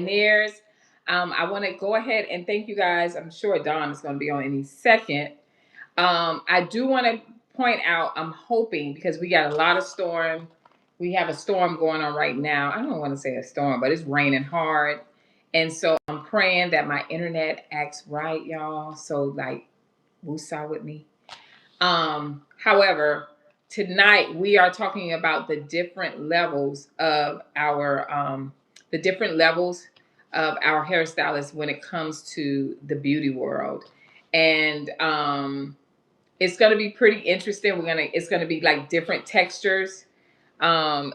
pioneers. I want to go ahead and thank you guys. I'm sure Don is going to be on any second. I do want to point out, I'm hoping, because we got a lot of storm. We have a storm going on right now. I don't want to say a storm, but it's raining hard. And so I'm praying that my internet acts right, y'all. So like, woosah with me. However, tonight we are talking about the different levels of our hairstylists when it comes to the beauty world. And it's gonna be pretty interesting. It's gonna be like different textures.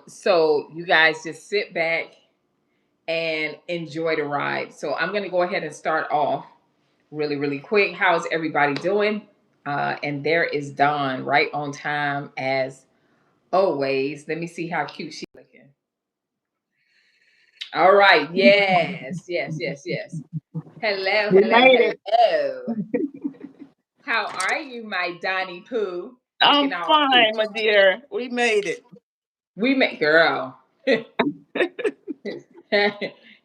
So you guys just sit back and enjoy the ride. So I'm gonna go ahead and start off really, really quick. How's everybody doing? And there is Dawn right on time as always. Let me see how cute she's looking. All right. Yes, yes, yes, yes. Hello, We hello, made it. hello. How are you, my Donnie Pooh? I'm Looking all cute. fine, my dear. We made it. We make girl.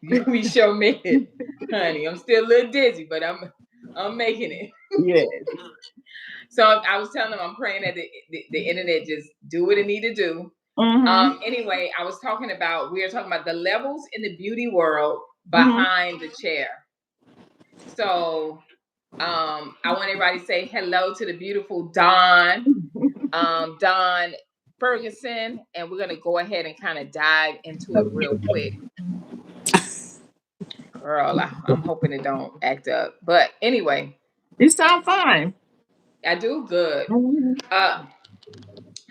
We sure made it, honey. I'm still a little dizzy, but I'm making it. Yes. So I was telling them I'm praying that the internet just do what it need to do. Mm-hmm. Anyway, we are talking about the levels in the beauty world Mm-hmm. behind the chair. So I want everybody to say hello to the beautiful Dawn Ferguson, and we're gonna go ahead and kind of dive into it real quick. Girl, I'm hoping it don't act up. But anyway, You sound fine. I do good. Mm-hmm. Uh,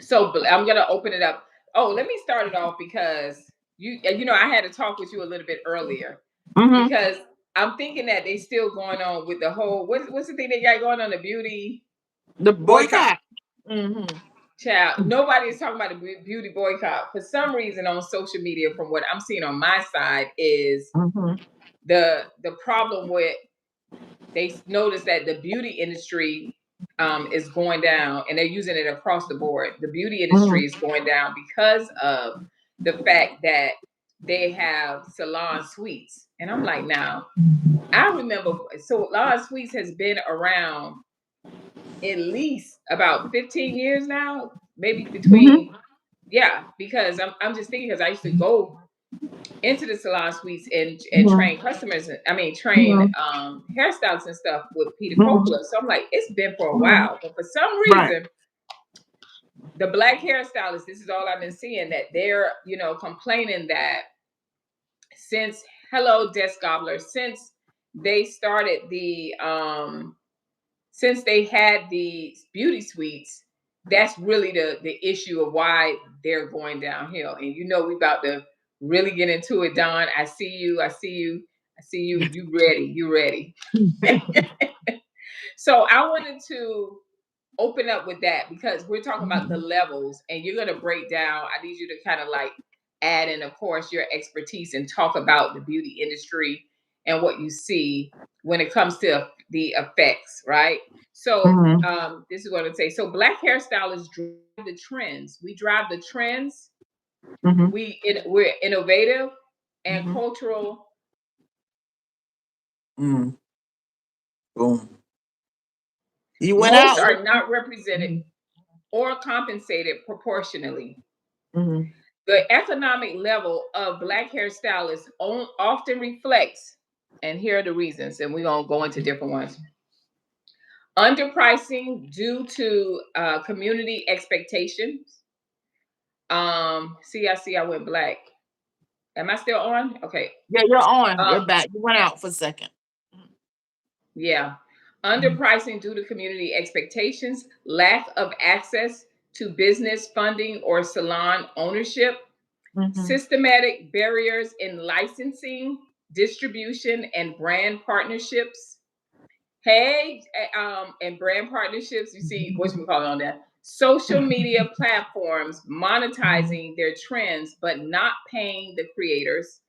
so I'm gonna open it up. Oh, let me start it off because I had to talk with you a little bit earlier Mm-hmm. because I'm thinking that they still going on with the whole what's the thing they got going on, the beauty The boycott. boycott. Mm-hmm. Child, nobody is talking about the beauty boycott for some reason on social media. From what I'm seeing on my side, is Mm-hmm. the problem with they notice that the beauty industry is going down, and they're using it across the board. The beauty industry is going down because of the fact that they have salon suites. And I'm like, now, I remember, salon suites has been around at least about 15 years now, maybe Mm-hmm. between, yeah, because I'm just thinking because I used to go into the salon suites and Mm-hmm. train customers. I mean, train Mm-hmm. hairstylists and stuff with Peter Mm-hmm. Coppola. So I'm like, it's been for a Mm-hmm. while, but for some Right. reason, the black hairstylists, this is all I've been seeing, that they're complaining that since hello Desk Gobbler, since they started since they had these beauty suites, that's really the issue of why they're going downhill. And we about to really get into it, Don. I see you. I see you. I see you. You ready? You ready? So I wanted to open up with that because we're talking about the levels, and you're going to break down. I need you to kind of like add in, of course, your expertise and talk about the beauty industry and what you see when it comes to the effects, right? So Mm-hmm. this is what I'd say. So black hairstylists drive the trends. We drive the trends. Mm-hmm. We're innovative and Mm-hmm. cultural. Mm. Boom. You went Most out. are not represented Mm-hmm. or compensated proportionally. Mm-hmm. The economic level of black hairstylists often reflects, and here are the reasons, and we're going to go into different ones. Underpricing due to community expectations. I see I went black. Am I still on? Okay. Yeah, you're on. Um, You're back. You went out for a second. yeah. Mm-hmm. Underpricing due to community expectations, lack of access to business funding or salon ownership, Mm-hmm. systematic barriers in licensing, distribution, and brand partnerships. Hey, and brand partnerships. You see, what's we call it on that? Social media platforms monetizing their trends but not paying the creators.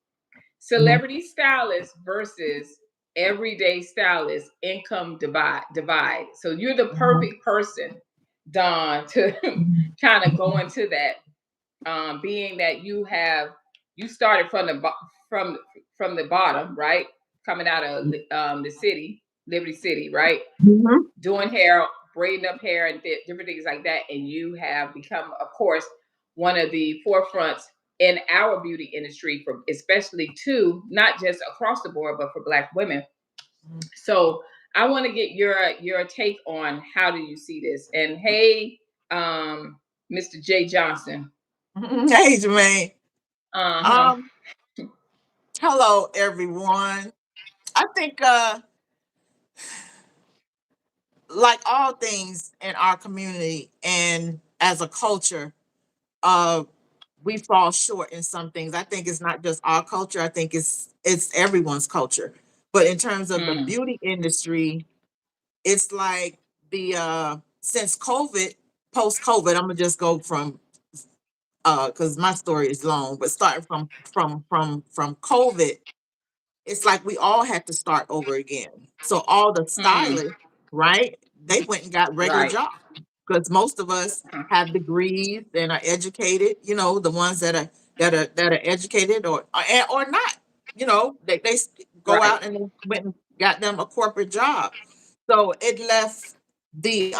Celebrity stylists versus everyday stylists. Income divide. So you're the perfect person, Don, to kind of go into that, being that you started from from from the bottom, right? Coming out of the city, Liberty City, right? Mhm. Doing hair, braiding up hair, and different things like that. And you have become, of course, one of the forefronts in our beauty industry, for especially too, not just across the board, but for Black women. So I want to get your take on how do you see this? And hey, Mr. J Johnson. Hey, Jermaine. Uh huh. Um, Hello everyone. I think like all things in our community and as a culture, uh we fall short in some things. I think it's not just our culture, I think it's everyone's culture. But in terms of the Mm, beauty industry, it's like the since COVID, post COVID, I'm gonna just go from because my story is long, but starting from COVID, it's like we all had to start over again. So all the mm, stylists, right? They went and got regular right. jobs because most of us Uh, have degrees and are educated. The ones that are educated or not. Go right. out and they went and got them a corporate job. So it left the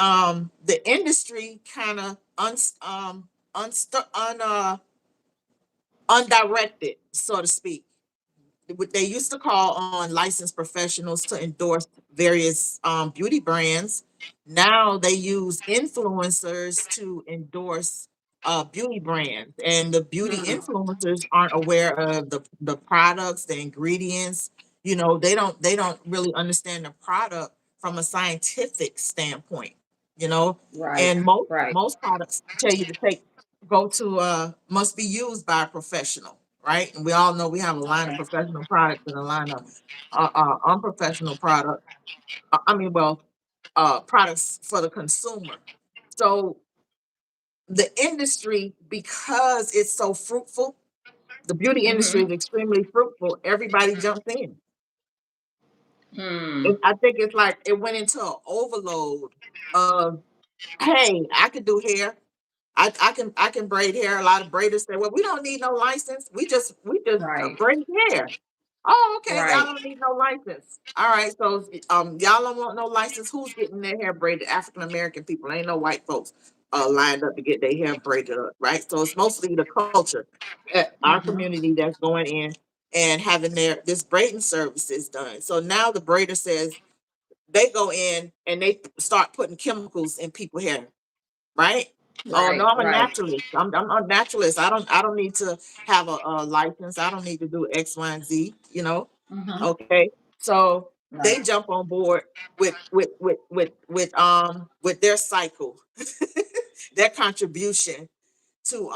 industry kind of unstu- un undirected, so to speak. What they used to call on licensed professionals to endorse various beauty brands. Now they use influencers to endorse beauty brands, and the beauty Mm, influencers aren't aware of the products, the ingredients. They don't really understand the product from a scientific standpoint. You know, right. and most Right. most products tell you to take go to must be used by a professional, right? And we all know we have a line of Okay. professional products and a line of unprofessional products. Products for the consumer. So the industry, because it's so fruitful, the beauty industry Mm-hmm. is extremely fruitful. Everybody jumps in. Hmm. And I think it's like it went into an overload of, hey, I could do hair. I can braid hair. A lot of braiders say, well, we don't need no license. We just Right. braid hair. Oh, okay. Y'all Right. don't need no license. All right. So y'all don't want no license. Who's getting their hair braided? African American people. Ain't no white folks lined up to get their hair braided up, right? So it's mostly the culture, our Mm-hmm. community that's going in and having this braiding services done. So now the braider says they go in and they start putting chemicals in people's hair, right? Oh no, Right. I'm a Right. naturalist. I'm a naturalist. I don't need to have a license. I don't need to do X, Y, and Z. Mm-hmm. Okay. So they Right. jump on board with their cycle, their contribution to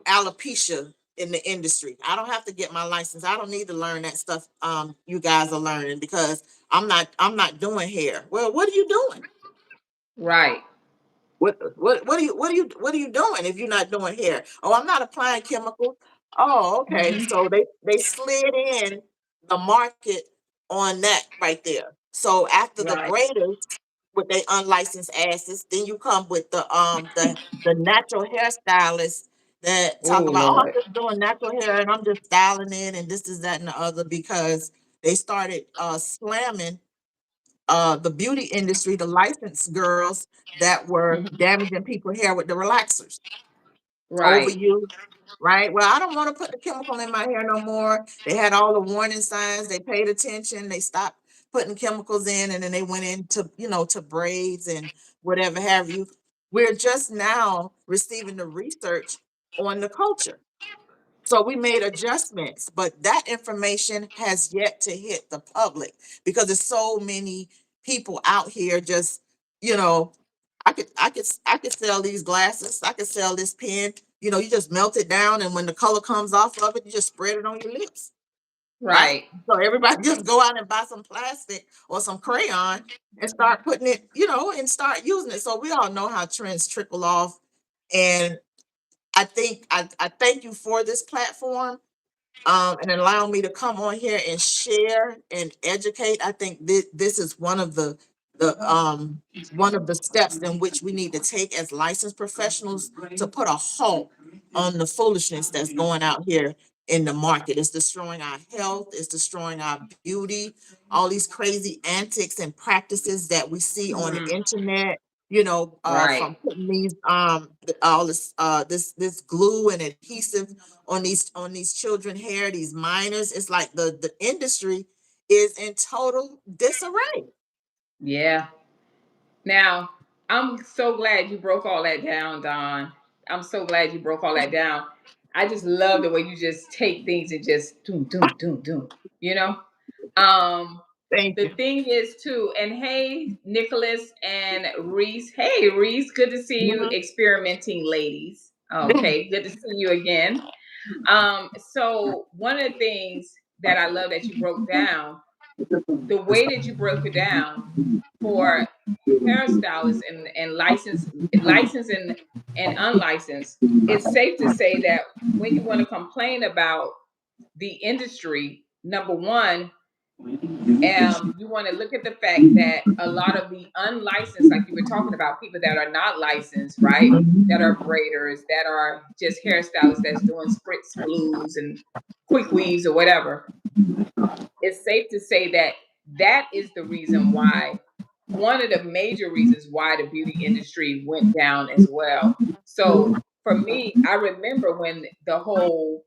alopecia in the industry. I don't have to get my license. I don't need to learn that stuff you guys are learning because I'm not doing hair. Well, what are you doing? Right. What are you doing if you're not doing hair? Oh, I'm not applying chemicals. Oh, okay. Mm-hmm. So they slid in the market on that right there. So after the Right. braiders with their unlicensed asses, then you come with the natural hairstylists that talk Oh about, oh, I'm Lord. just doing natural hair and I'm just styling it and this is that and the other because they started slamming the beauty industry, the licensed girls that were Mhm. damaging people's hair with the relaxers, Right. overuse, right? Well, I don't want to put the chemical in my hair no more. They had all the warning signs. They paid attention. They stopped putting chemicals in, and then they went into to braids and whatever have you. We're just now receiving the research on the culture. So we made adjustments, but that information has yet to hit the public because there's so many people out here just, you know, I could sell these glasses, I could sell this pen. You just melt it down and when the color comes off of it, you just spread it on your lips, right? Right. So everybody just go out and buy some plastic or some crayon and start putting it, and start using it. So we all know how trends trickle off. And I thank you for this platform and allow me to come on here and share and educate. I think this is one of the steps in which we need to take as licensed professionals to put a halt on the foolishness that's going out here in the market. It's destroying our health, it's destroying our beauty, all these crazy antics and practices that we see on the Mhm. internet, Right. from putting these all this this glue and adhesive on these children hair, these minors. It's like the industry is in total disarray. Yeah. Now, I'm so glad you broke all that down, Don. I'm so glad you broke all that down. I just love the way you just take things and just doom, doom, doom, doom. You know? Um, Thank the you. thing is too, and hey, Nicholas and Reese. Hey, Reese, good to see you, Mhm. experimenting ladies. Okay, good to see you again. So one of the things that I love that you broke down, the way that you broke it down for hairstylists and licensed and unlicensed, it's safe to say that when you want to complain about the industry, number one, you want to look at the fact that a lot of the unlicensed, like you were talking about, people that are not licensed, right? That are braiders, that are just hairstylists that's doing spritz glues and quick weaves or whatever. It's safe to say that that is the reason why, one of the major reasons why the beauty industry went down as well. So for me, I remember when the whole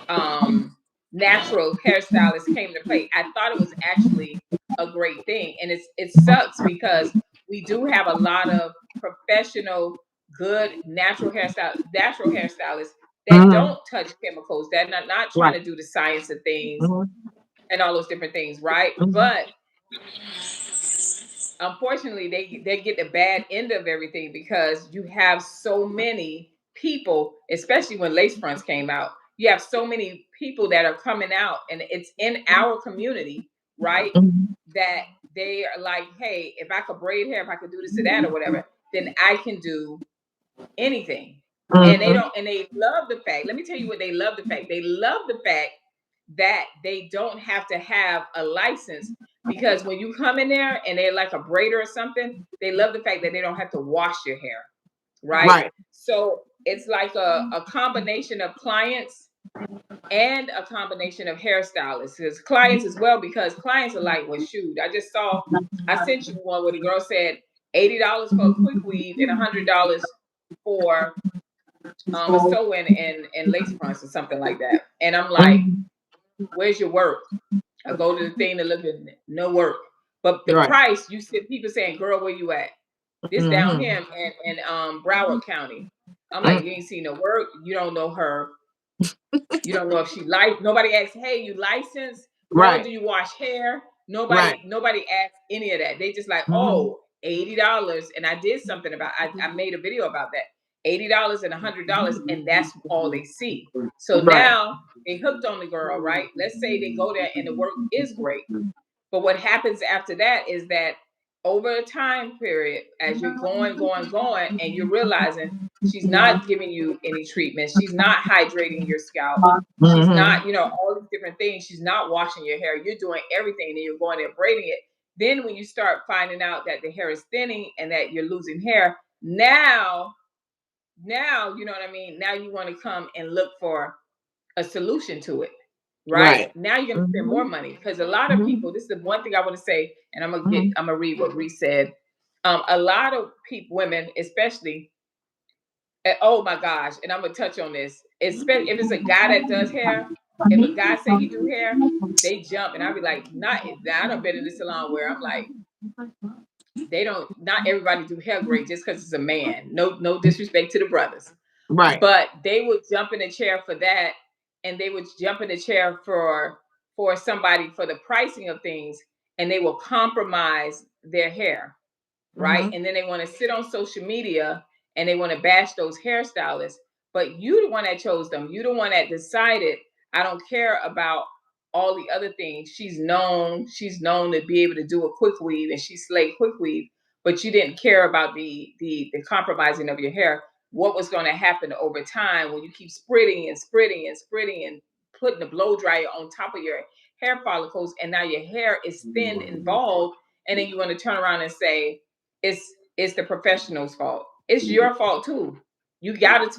um, natural hairstylist came to play. I thought it was actually a great thing, and it sucks because we do have a lot of professional, good natural hairstylists that Mhm. don't touch chemicals, that are not trying Right. to do the science of things Mhm. and all those different things, right? Mhm. But unfortunately they get the bad end of everything because you have so many people, especially when lace fronts came out. You have so many people that are coming out, and it's in our community, right? Mhm. That they are like, hey, if I could braid hair, if I could do this or that or whatever, then I can do anything. And they Mhm. don't, and they love the fact, let me tell you what they love the fact. They love the fact that they don't have to have a license, because when you come in there and they're like a braider or something, they love the fact that they don't have to wash your hair, right? Right. So it's like a combination of clients and a combination of hairstylists. Because clients as well, because clients are like, well, shoot, I sent you one where the girl said $80 for a quick weave and $100 for a sew in and lace fronts or something like that. And I'm like, Mhm. where's your work? I go to the thing to look at no work. But the Right. price, you see people saying, girl, where you at? This down Mhm. here in Broward County. I'm like, you Mm. ain't seen no work. You don't know her. You don't know if she like. Nobody asks, hey, you licensed? Girl, Right. do you wash hair? Right. Nobody asks any of that. They just like, Mhm. oh, $80. And I did something about I made a video about that. $80 and $100, and that's all they see. So Right. now they hooked on the girl, right? Let's say they go there and the work is great. But what happens after that is that over a time period, as you're going, and you're realizing she's not giving you any treatment, she's not hydrating your scalp, she's Mhm. not, all these different things, she's not washing your hair, you're doing everything, and you're going and braiding it. Then when you start finding out that the hair is thinning and that you're losing hair, now you know what I mean. Now you want to come and look for a solution to it, right? Right. Now you're gonna spend more Mhm. money because a lot of Mhm. people. This is the one thing I want to say, and Mhm. I'm gonna read what Reese said. A lot of people, women especially. Oh my gosh, and I'm gonna touch on this. Especially if it's a guy that does hair. If a guy say he do hair, they jump, and I'll be like, not. I don't been in this salon where I'm like, they don't. Not everybody do hair great just because it's a man. No disrespect to the brothers, Right. but they would jump in a chair for that, and they would jump in a chair for somebody for the pricing of things, and they will compromise their hair, right? Mhm. And then they want to sit on social media and they want to bash those hairstylists. But you the one that chose them. You the one that decided, I don't care about all the other things. She's known to be able to do a quick weave, and she slayed quick weave, but you didn't care about the compromising of your hair. What was going to happen over time when you keep spreading and spreading and spreading and putting the blow dryer on top of your hair follicles, and now your hair is thin and bald, and then you want to turn around and say it's the professional's fault. It's your fault too. You got it.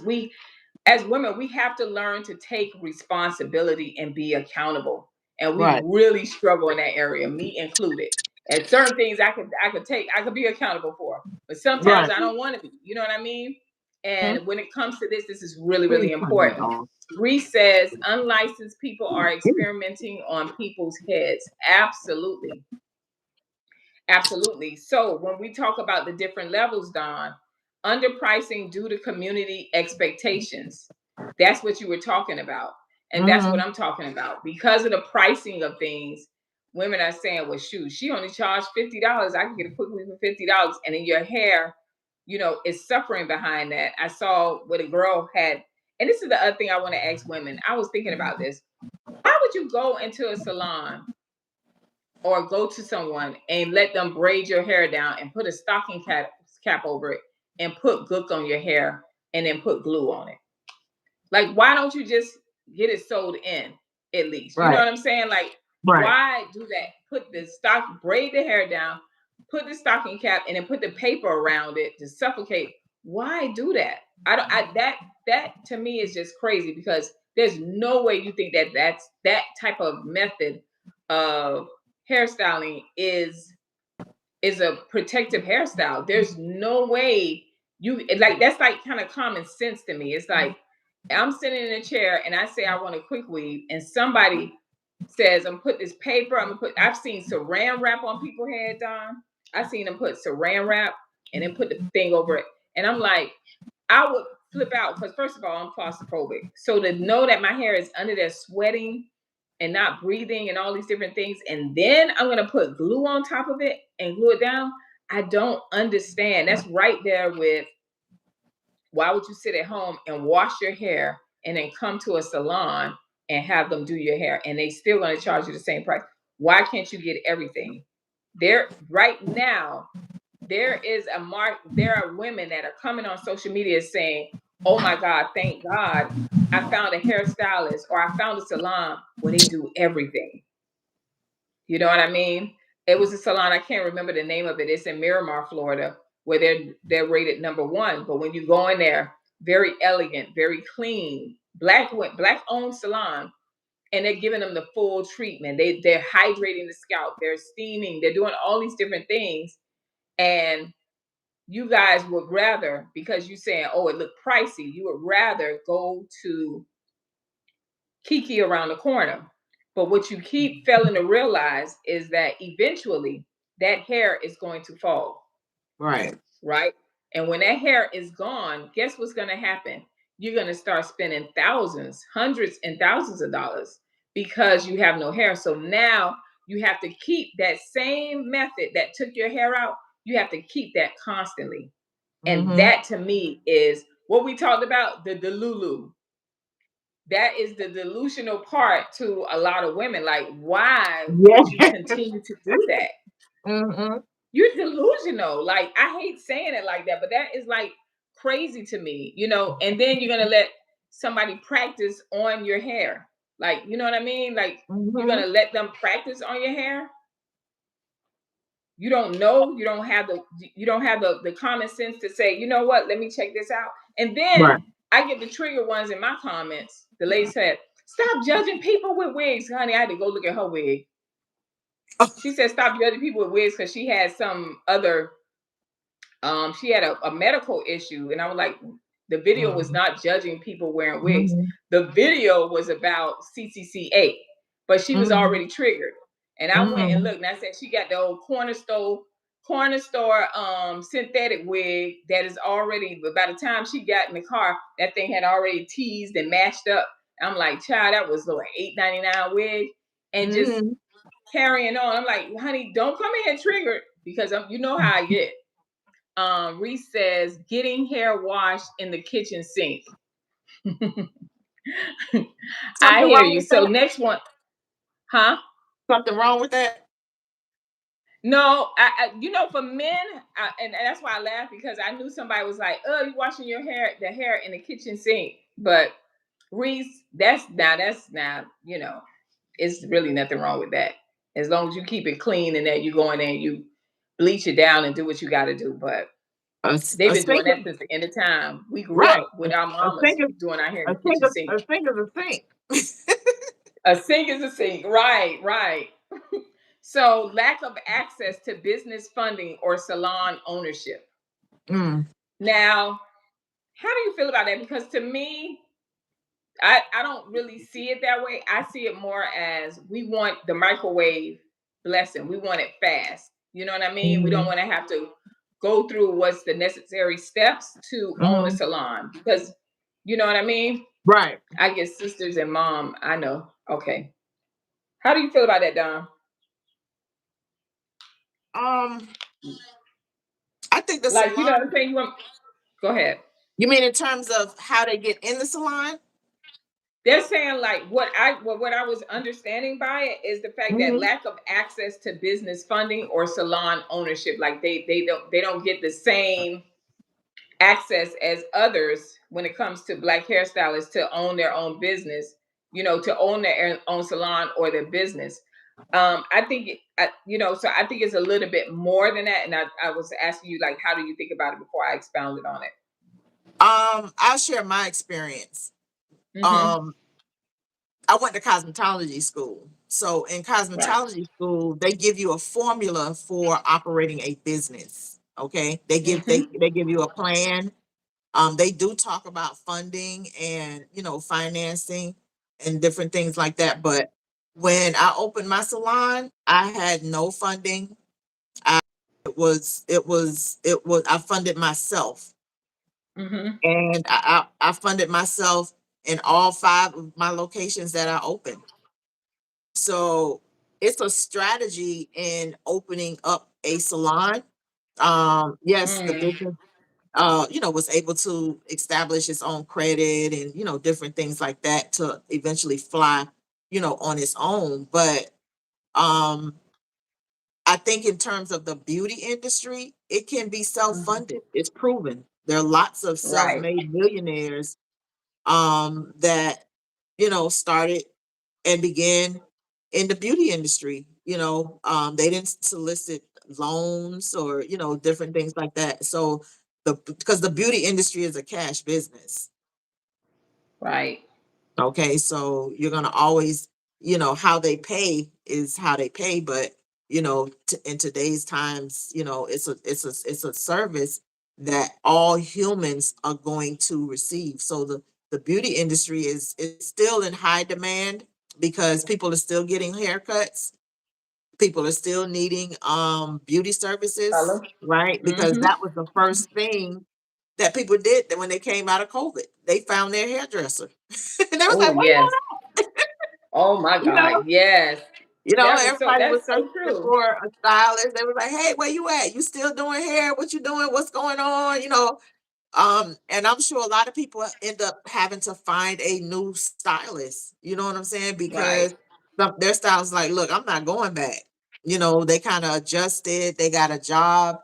as women, we have to learn to take responsibility and be accountable. And we Right. really struggle in that area, me included. And certain things I could be accountable for, but sometimes Right. I don't want to be. You know what I mean? Mhm. And when it comes to this is really, Please really turn that important. off. Reese says unlicensed people are experimenting on people's heads. Absolutely. Absolutely. So when we talk about the different levels, Don, underpricing due to community expectations, that's what you were talking about. And that's what Mhm. I'm talking about. Because of the pricing of things, women are saying, well, shoot, she only charged $50. I can get a quick weave for $50. And then your hair, is suffering behind that. I saw what a girl had. And this is the other thing I want to ask women. I was thinking about this. Why would you go into a salon or go to someone and let them braid your hair down and put a stocking cap over it and put gook on your hair and then put glue on it? Like, why don't you just get it sewed in at least? You know Right. what I'm saying? Like, Right. why do that? Put the braid the hair down, put the stocking cap, and then put the paper around it to suffocate. Why do that? I don't. That to me is just crazy because there's no way you think that that type of method of hairstyling is a protective hairstyle. There's no way you like that's like kind of common sense to me. It's like I'm sitting in a chair and I say I want a quick weave, and somebody says I'm put this paper. I've seen saran wrap on people's head, Don. I've seen them put saran wrap and then put the thing over it, and I'm like, I would flip out because first of all, I'm claustrophobic. So to know that my hair is under there sweating and not breathing and all these different things, and then I'm gonna put glue on top of it and glue it down. I don't understand. That's right there with why would you sit at home and wash your hair and then come to a salon and have them do your hair and they still gonna charge you the same price? Why can't you get everything? There right now, there is a mark, there are women that are coming on social media saying, oh my God, thank God I found a hairstylist or I found a salon where they do everything. You know what I mean? It was a salon, I can't remember the name of it. It's in Miramar, Florida, where they're rated number 1. But when you go in there, very elegant, very clean, black owned salon, and they're giving them the full treatment. They're hydrating the scalp, they're steaming, they're doing all these different things. And you guys would rather, because you saying, oh, it looked pricey, you would rather go to Kiki around the corner. But what you keep failing to realize is that eventually that hair is going to fall, Right. right? And when that hair is gone, guess what's going to happen? You're going to start spending thousands, hundreds, and thousands of dollars because you have no hair. So now you have to keep that same method that took your hair out. You have to keep that constantly. And Mhm. that to me is what we talked about, the delulu. That is the delusional part to a lot of women. Like, why Yeah. would you continue to do that? Mhm. You're delusional. Like, I hate saying it like that, but that is like crazy to me. And then you're gonna let somebody practice on your hair. Like, you know what I mean? Like, you're Mhm. gonna let them practice on your hair. You don't know, you don't have the common sense to say, you know what, let me check this out. And then Right. I get the trigger ones in my comments. The lady said, stop judging people with wigs. Honey, I had to go look at her wig. She said stop judging people with wigs because she had some other she had a medical issue. And I was like, the video was Mhm. not judging people wearing wigs. Mhm. The video was about CCCA, but she was Mhm. already triggered. And I went and Mhm. looked and I said, she got the old corner store synthetic wig that is already, but by the time she got in the car, that thing had already teased and matched up. I'm like, child, that was like $8.99 wig. And just Mhm. carrying on. I'm like, honey, don't come in here triggered because you know how I get. Reese says, getting hair washed in the kitchen sink. I Something hear wrong you. with So that? next one, huh? Something wrong with that? No, for men, and that's why I laugh because I knew somebody was like, "Oh, you washing the hair in the kitchen sink." But Reese, that's now, it's really nothing wrong with that as long as you keep it clean and that you go in there and you bleach it down and do what you got to do. But They've A been doing sink that is since the end of time. We grew right. up with our A mamas sink is doing our hair in the kitchen sink. a sink is a sink. A sink is a sink. Right, right. So, lack of access to business funding or salon ownership. Mm, Now, how do you feel about that? Because to me, I don't really see it that way. I see it more as we want the microwave blessing. We want it fast. You know what I mean? We don't mhm, want to have to go through what's the necessary steps to own a mhm. salon because you know what I mean? Right. I get sisters and mom, I know. Okay. How do you feel about that, Don? Um, I think the Like, you know what salon. I'm saying? Go ahead. You mean in terms of how they get in the salon? They're saying like what I was understanding by it is the fact that Mhm. lack of access to business funding or salon ownership. Like they don't get the same access as others when it comes to black hairstylists to own their own business, to own their own salon or their business. I think, so I think it's a little bit more than that. And I was asking you, like, how do you think about it before I expounded on it? I'll share my experience. Mm-hmm. Um, I went to cosmetology school. So in Right. cosmetology school, they give you a formula for operating a business. Okay. Mm-hmm. They give you a plan. They do talk about funding and financing and different things like that. But when I opened my salon, I had no funding. I it was I funded myself. Mm-hmm. And I funded myself in all five of my locations that I opened. So it's a strategy in opening up a salon. Yes, the Mm. business was able to establish its own credit and different things like that to eventually fly, on its own. But um I think in terms of the beauty industry, it can be Mhm. self-funded. It's proven. There are lots of Right. self-made millionaires that started and began in the beauty industry. They didn't solicit loans or different things like that. So because the beauty industry is a cash business. Right. Okay, so you're gonna always, how they pay is how they pay, but in today's times, it's a service that all humans are going to receive. So the beauty industry is still in high demand because people are still getting haircuts, people are still needing beauty services, Color. right? Because Mm-hmm. that was the first thing that people did that when they came out of COVID. They found their hairdresser. And they was Oh like, "What yes. you Oh my you know?" God. Yes. Everybody was That's so searching true. for a stylist. They was like, "Hey, where you at? You still doing hair? What you doing? What's going on?" And I'm sure a lot of people end up having to find a new stylist. You know what I'm saying? Right. Because their stylist like, "Look, I'm not going back." They kind of adjusted. They got a job,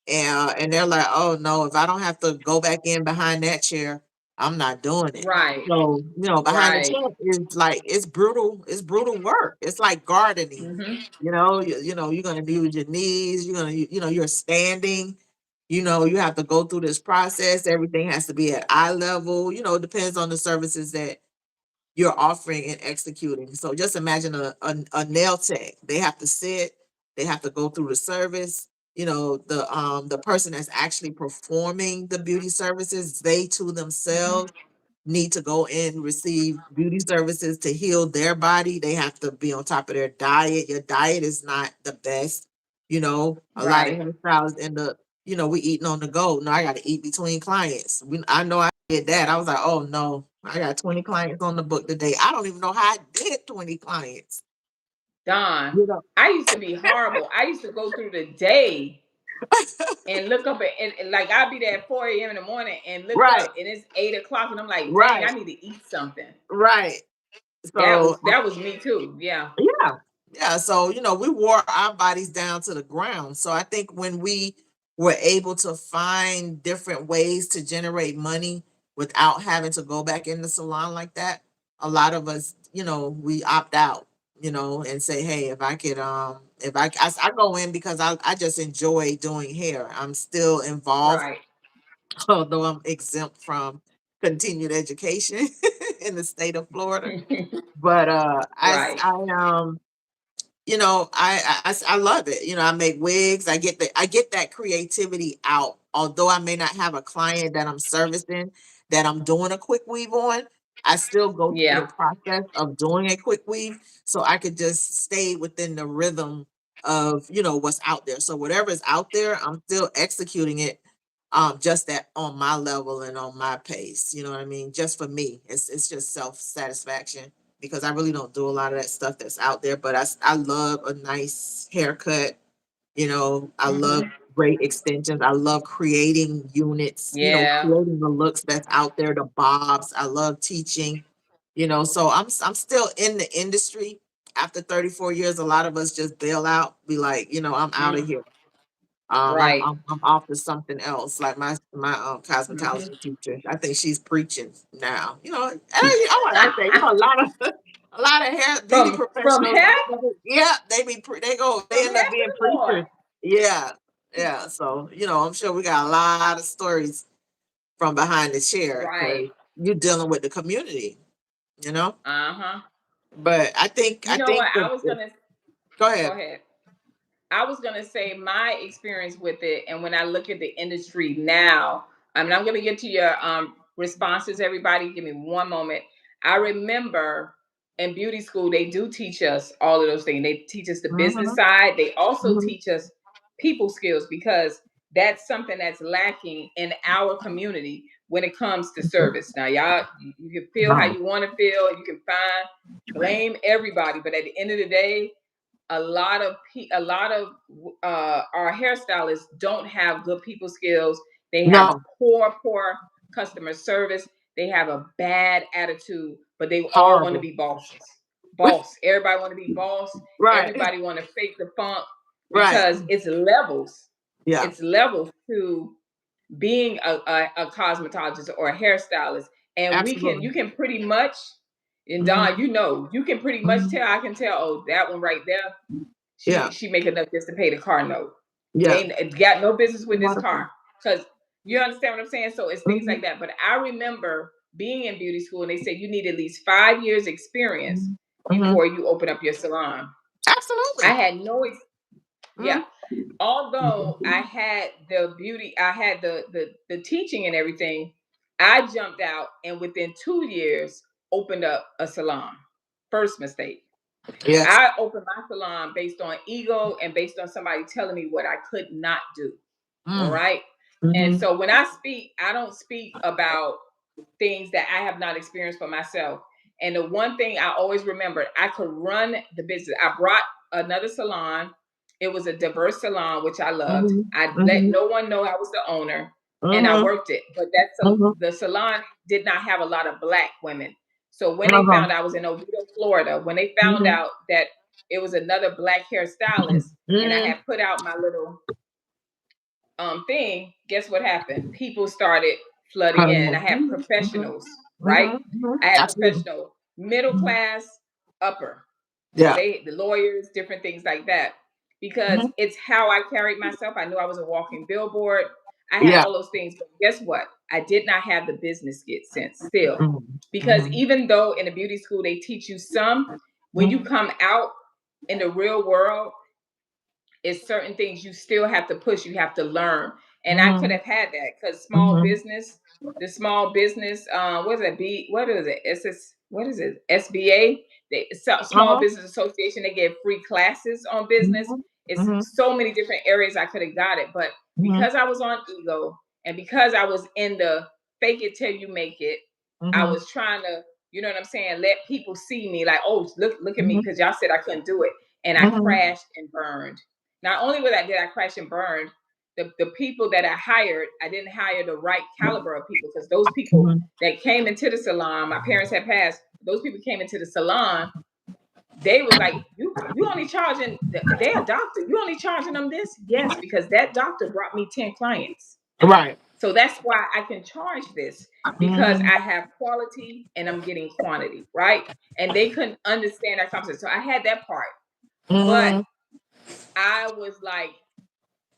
and they're like, "Oh no, if I don't have to go back in behind that chair, I'm not doing it." Right. So, behind the Right. chair is like it's brutal work. It's like gardening. Mm-hmm. You're gonna use your knees, you're standing, you have to go through this process. Everything has to be at eye level, it depends on the services that you're offering and executing. So just imagine a nail tech. They have to sit, they have to go through the service. The person that's actually performing the beauty services, they to Mm-hmm. themselves need to go and receive beauty services to heal their body. They have to be on top of their diet. Your diet is not the best. A lot of Right. hairstylists end up, we eating on the go. No, I got to eat between clients. I know I did that. I was like, oh no, I got 20 clients on the book today. I don't even know how I did 20 clients. Don, You know, I used to be horrible. I used to go through the day and look up and like I'd be there at 4 a.m. in the morning and look right, up and it's 8 o'clock and I'm like, dang, right, I need to eat something. right. That So was that was me too. Yeah. yeah. Yeah. So, we wore our bodies down to the ground. So I think when we were able to find different ways to generate money without having to go back in the salon like that, a lot of us, we opt out. and say, hey, if I could, if I go in because I just enjoy doing hair. I'm still involved, Right. although I'm exempt from continued education in the state of Florida. But Right. I love it. I make wigs. I get that creativity out. Although I may not have a client that I'm servicing that I'm doing a quick weave on, I still go through the Yeah. process of doing a quick weave so I could just stay within the rhythm of what's out there. So whatever is out there, I'm still executing it, just that on my level and on my pace. You know what I mean? Just for me, it's just self satisfaction because I really don't do a lot of that stuff that's out there. But I love a nice haircut. I love Hmm. great extensions. I love creating units, Yeah. creating the looks that's out there, the bobs. I love teaching, so I'm still in the industry. After 34 years, a lot of us just bail out, be like, I'm out of Mm. here. Right. I'm off to something else. Like my Hmm. cosmetology teacher, I think she's preaching now. I want to say, a lot of a lot of hair beauty From professionals. heck Yeah, they from end up heck to being the Lord. preachers. Yeah, yeah. So I'm sure we got a lot of stories from behind the chair Right. because you're dealing with the community. You know, Uh-huh. but You know what? I was the gonna go go ahead. ahead. I was gonna say my experience with it, and when I look at the industry now, I mean, I'm gonna get to your responses. Everybody, give me one moment. I remember in beauty school they do teach us all of those things. They teach us the business Mm-hmm, side. They also mm-hmm, teach us people skills because that's something that's lacking in our community when it comes to service. Now, y'all, you can feel how no, you want to feel. You can find blame everybody, but at the end of the day, a lot of our hairstylists don't have good people skills. They have no, poor customer service. They have a bad attitude, but they all want to horrible. be bosses. Boss. Everybody want to be boss. Right, Everybody want to fake the funk right. because it's levels. Yeah, It's levels to being a cosmetologist or a hairstylist. And absolutely. you can pretty much, and Don, Mhm, you can pretty much mhm. tell. I can tell. Oh, that one right there, Yeah, she make enough just to pay the car note. yeah. They got no business with this Wonderful. car because you understand what I'm saying. So it's things like Mhm, that. But I remember being in beauty school and they said you need at least 5 years experience mhm, mhm. before you open up your salon. I Absolutely. had no, yeah. Mhm, Although I had the beauty, I had the teaching and everything. I jumped out and within 2 years opened up a salon. First mistake. yes. I opened my salon based on ego and based on somebody telling me what I could not do. All Mm, right. And mhm, so when I speak, I don't speak about things that I have not experienced for myself. And the one thing I always remembered, I could run the business. I brought another salon. It was a diverse salon, which I loved. mhm, I let mhm, no one know I was the owner, and I mhm, worked it. But mhm, the salon did not have a lot of black women. So when they uh-huh, found I was in Oviedo, Florida, when they found mhm, out that it was another black hairstylist, and I mhm. had put out my little thing, guess what happened? People started flooding in, and I Mhm, had mhm, professionals, right? mhm, mhm. I had Absolutely. professional, middle Mhm. class, upper. So Yeah. they, the lawyers, different things like that, because Mhm. it's how I carried myself. I knew I was a walking billboard. I had Yeah. all those things, but guess what? I did not have the business skit sense still, Mhm, because mhm, even though in a beauty school they teach you some, when you mhm, come out in the real world, it's certain things you still have to push, you have to learn. And I could mhm, have had that because small mhm, business, the small business, what is it? What is it? What is it? SBA, the Small uh-huh, Business Association, they give free classes on business. mhm, It's mhm, so many different areas I could have got it. But mhm, because I was on ego and because I was in the fake it till you make it, I mhm, was trying to, you know what I'm saying, let people see me like, oh, look at me, mhm, because y'all said I couldn't do it. And I mhm, crashed and burned. Not only did I crash and burn, the people that I hired, I didn't hire the right caliber of people, because those people mhm. that came into the salon, my parents had passed. Those people came into the salon. They was like, you only charging? They a doctor. You only charging them this? Yes, because that doctor brought me 10 clients. Right. So that's why I can charge this, because Mhm. I have quality and I'm getting quantity, right? And they couldn't understand that concept. So I had that part. But Mhm. I was like,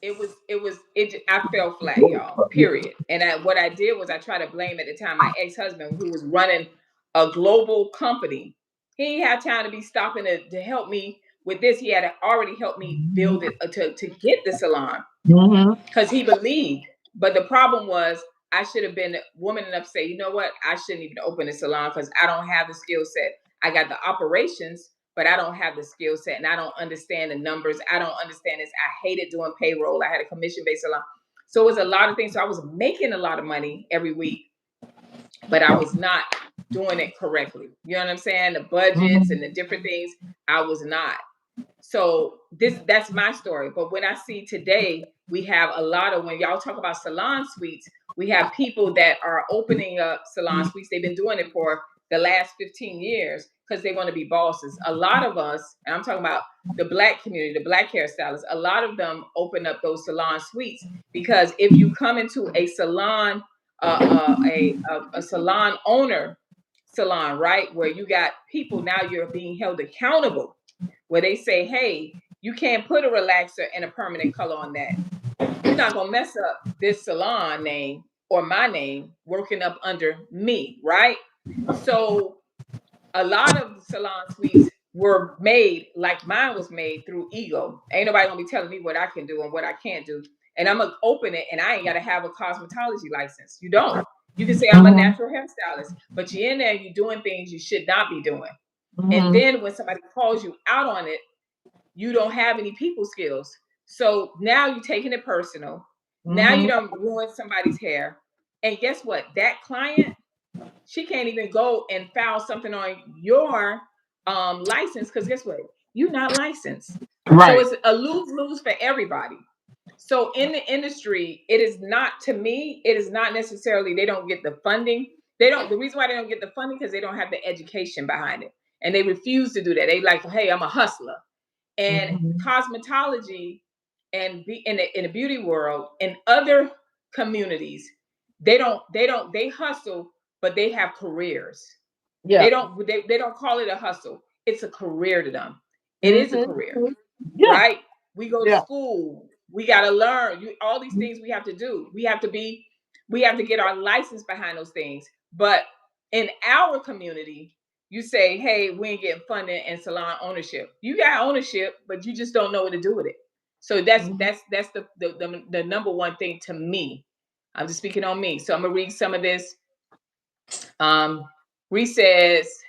I fell flat, y'all, period. And what I did was I tried to blame at the time my ex-husband, who was running a global company. He didn't have time to be stopping to help me with this. He had already helped me build it to get the salon, Mhm. because he believed. But the problem was, I should have been woman enough to say, you know what, I shouldn't even open a salon because I don't have the skill set. I got the operations, but I don't have the skill set, and I don't understand the numbers. I don't understand this. I hated doing payroll. I had a commission-based salon. So it was a lot of things. So I was making a lot of money every week, but I was not doing it correctly. You know what I'm saying? The budgets and Mhm. the different things, I was not. So that's my story. But when I see today, we have a lot of, when y'all talk about salon suites, we have people that are opening up salon suites. They've been doing it for the last 15 years because they want to be bosses. A lot of us, and I'm talking about the Black community, the Black hairstylists, a lot of them open up those salon suites because if you come into a salon, a salon owner salon, right, where you got people, now you're being held accountable, where they say, hey, you can't put a relaxer and a permanent color on that. You're not going to mess up this salon name or my name working up under me, right? So a lot of the salon suites were made like mine was made through ego. Ain't nobody going to be telling me what I can do and what I can't do. And I'm going to open it, and I ain't got to have a cosmetology license. You don't. You can say I'm a Mhm. natural hairstylist, but you're in there, you're doing things you should not be doing. And Mhm. then when somebody calls you out on it, you don't have any people skills. So now you're taking it personal. Now you Mhm. don't ruin somebody's hair. And guess what? That client, she can't even go and file something on your license, because guess what? You're not licensed. So Right. it's a lose-lose for everybody. So in the industry, it is not, to me, it is not necessarily they don't get the funding. They don't, the reason why they don't get the funding because they don't have the education behind it. And they refuse to do that. They like, hey, I'm a hustler. And Mhm. cosmetology and be in the beauty world and other communities, they hustle, but they have careers. Yeah. They don't call it a hustle. It's a career to them. It is a Mhm. career, Yeah. right? We go to Yeah. school. We got to learn. All these things we have to do. We have to get our license behind those things. But in our community, you say, hey, we ain't getting funding and salon ownership. You got ownership, but you just don't know what to do with it. So Mhm. that's the number one thing to me. I'm just speaking on me. So I'm gonna read some of this. Um, Ree says,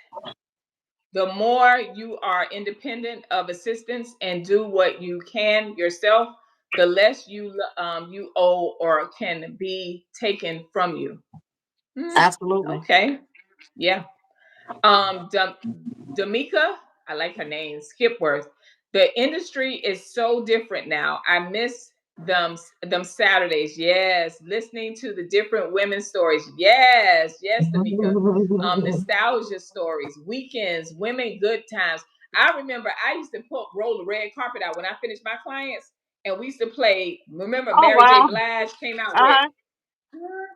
the more you are independent of assistance and do what you can yourself, the less you owe or can be taken from you. Hmm, Absolutely. okay, yeah. Damika, I like her name, Skipworth. The industry is so different now. I miss them Saturdays. Yes, listening to the different women's stories. Yes, yes, Damika. Nostalgia stories, weekends, women good times. I remember I used to roll the red carpet out when I finished my clients, and we used to play. Remember, Oh Mary J. wow. Blige came out with Uh-huh.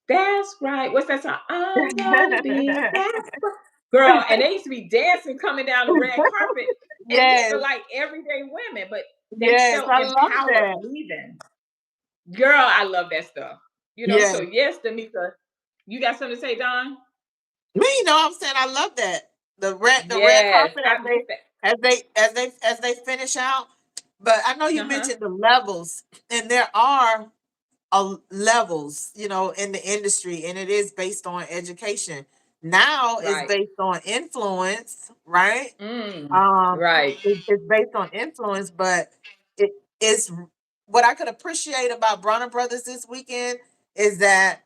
"That's Right." What's that song? I'm gonna be that's right. Girl, and they used to be dancing coming down the red carpet, and these Yes. are like everyday women, but they Yes. felt I love empowered that. leaving. Girl, I love that stuff. So Yes. yes, Damika, you got something to say, Don? Me, you know what I'm saying? I love that. The red Yes, carpet I miss that. as they finish out. But I know you Uh-huh. mentioned the levels, and there are levels, in the industry, and it is based on education. Now it's Right. based on influence, right? Right. It's based on influence, but it is what I could appreciate about Bronner Brothers this weekend is that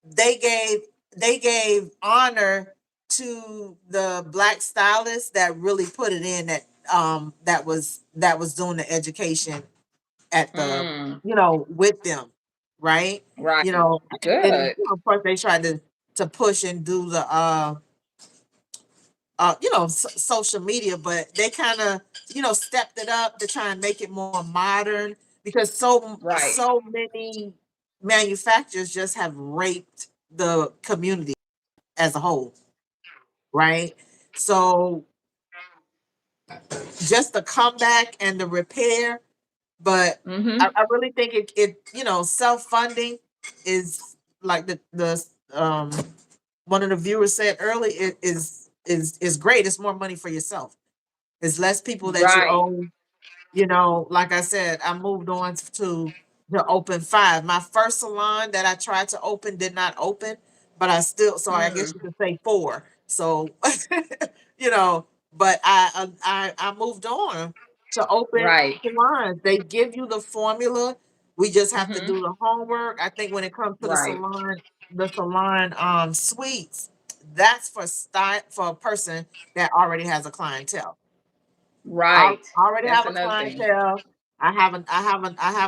they gave they gave honor to the Black stylists that really put it in, that was doing the education at the Mm, with them, right? you right. know and Good. of course they tried to push and do the social media, but they kind of stepped it up to try and make it more modern, because so Right. so many manufacturers just have raped the community as a whole, right? So just the comeback and the repair, but Mm-hmm. I really think it self-funding is like the one of the viewers said early, it is great. It's more money for yourself. It's less people that you Right. owe. Like I said, I moved on to open five. My first salon that I tried to open did not open, but so I guess Mm. you could say four. So, you know, but I moved on to open Right. salons. They give you the formula. We just have to Mm-hmm. do the homework. I think when it comes to Right. the salon suites, that's for a person that already has a clientele. I Right. already That's have a another thing. clientele. I have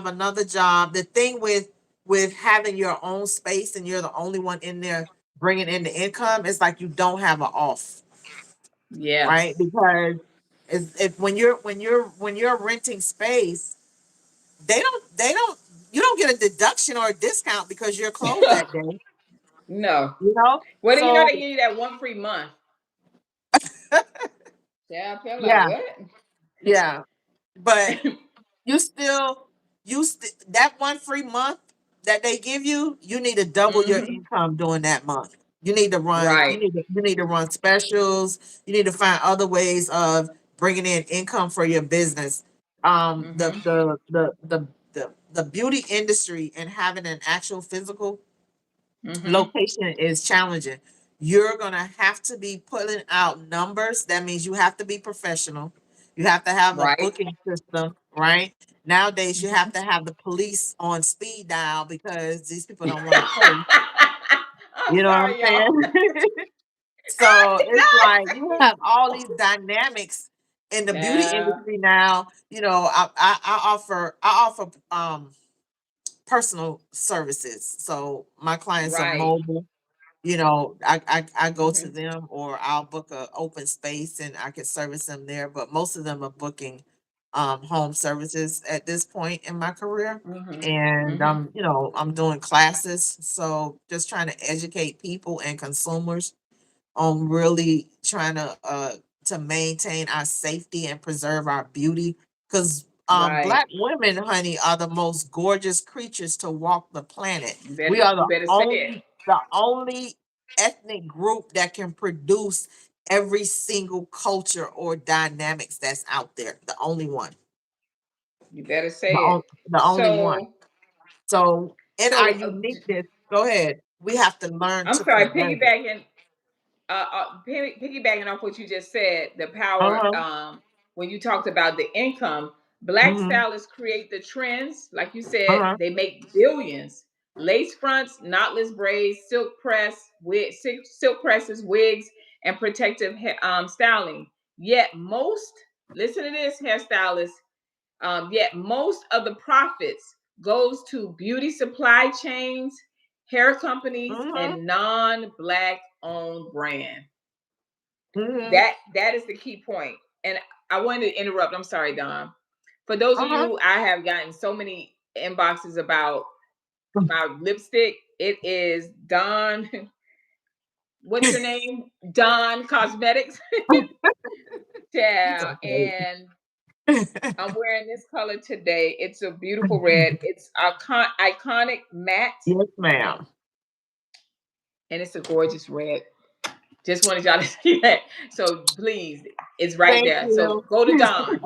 another job. The thing with having your own space and you're the only one in there bringing in the income, it's like you don't have an off, right? Yes. Because if when you're renting space, they don't you don't get a deduction or a discount because you're closed that day, No. you know? Well, do you know So they give you that one free month? Yeah, I feel like yeah, what? yeah. But you still that one free month that they give you, you need to double your Mm-hmm. income during that month. Right. You need to run specials. You need to find other ways of bringing in income for your business. Mm-hmm. The beauty industry and having an actual physical Mm-hmm. location is challenging. You're going to have to be putting out numbers. That means you have to be professional. You have to have a Right. booking system, right? Nowadays, you have Mm-hmm. to have the police on speed dial because these people don't want to pay. I'm You know what I'm sorry, y'all. saying? So it's like you have all these dynamics in the beauty Yeah. industry now. I offer personal services. So my clients are Right. mobile. I go to Mm-hmm. them or I'll book a open space and I can service them there, but most of them are booking home services at this point in my career. Mm-hmm. And Mm-hmm. I'm doing classes, so just trying to educate people and consumers on really trying to maintain our safety and preserve our beauty because Right. black women, honey, are the most gorgeous creatures to walk the planet. We are You better say it. the only ethnic group that can produce every single culture or dynamics that's out there. The only one. You better The, say on, it. the only one. So, So in our so uniqueness, go ahead. We have to learn I'm to sorry. preserve it. Piggybacking off what you just said, the power. Uh-huh. When you talked about the income, black Mm-hmm. stylists create the trends. Like you said, Uh-huh. they make billions. Lace fronts, knotless braids, silk presses, wigs, and protective styling. Yet most, listen to this, hairstylists. Yet most of the profits goes to beauty supply chains, hair companies, Mm-hmm. and non-black owned brand. Mhm. That is the key point. And I wanted to interrupt. I'm sorry, Don. For those of Uh-huh. you, I have gotten so many inboxes about my lipstick. It is Don. What's your name? Don Cosmetics. It's Yeah, okay. and I'm wearing this color today. It's a beautiful red. It's a iconic matte, Yes, ma'am. and it's a gorgeous red. Just wanted y'all to see that. So please, it's right Thank there. So you. go to Don.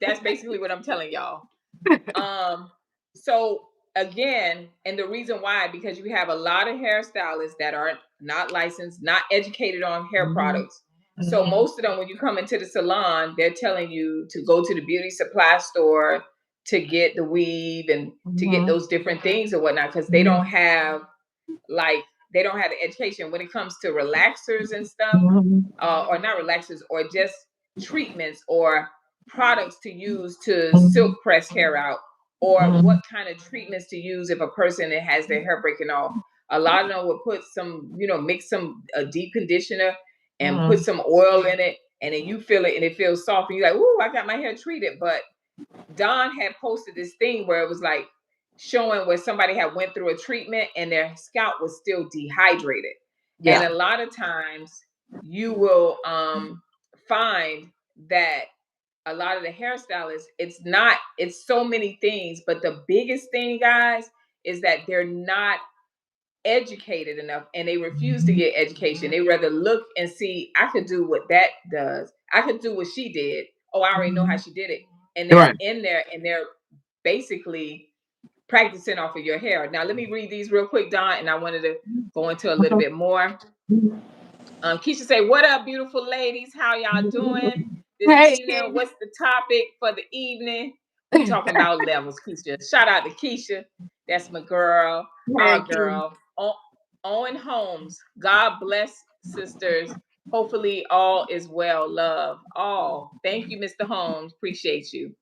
That's basically what I'm telling y'all. Um, so again, and the reason why, because you have a lot of hairstylists that are not licensed, not educated on hair Mhm. products. So Mhm. most of them, when you come into the salon, they're telling you to go to the beauty supply store to get the weave and to get Mhm. those different things or whatnot, because Mhm. like they don't have the education when it comes to relaxers and stuff, Mhm. or not relaxers, or just treatments or products to use to Mhm. silk press hair out, or what Mhm. kind of treatments to use if a person that has their hair breaking off. A lot of them would put some, mix some a deep conditioner and put Mhm. some oil in it, and then you feel it and it feels soft, and you're like, "Ooh, I got my hair treated." But Dawn had posted this thing where it was like showing where somebody had went through a treatment and their scalp was still dehydrated. And Yeah. a lot of times you will find that a lot of the hairstylists, it's so many things, but the biggest thing, guys, is that they're not educated enough, and they refuse to get education. They rather look and see, I could do what that does. I could do what she did. Oh, I already know how she did it. And they're Right. in there and they're basically practicing off of your hair. Now, let me read these real quick, Don, and I wanted to go into a little bit more. Keisha say, "What up, beautiful ladies? How y'all doing this Hey, evening? Keisha. What's the topic for the evening? We talking about levels, Keisha. Shout out to Keisha. That's my girl, Hey, our Keisha. girl. Owen Holmes. God bless sisters. Hopefully all is well. Love all. Thank you, Mr. Holmes. Appreciate you.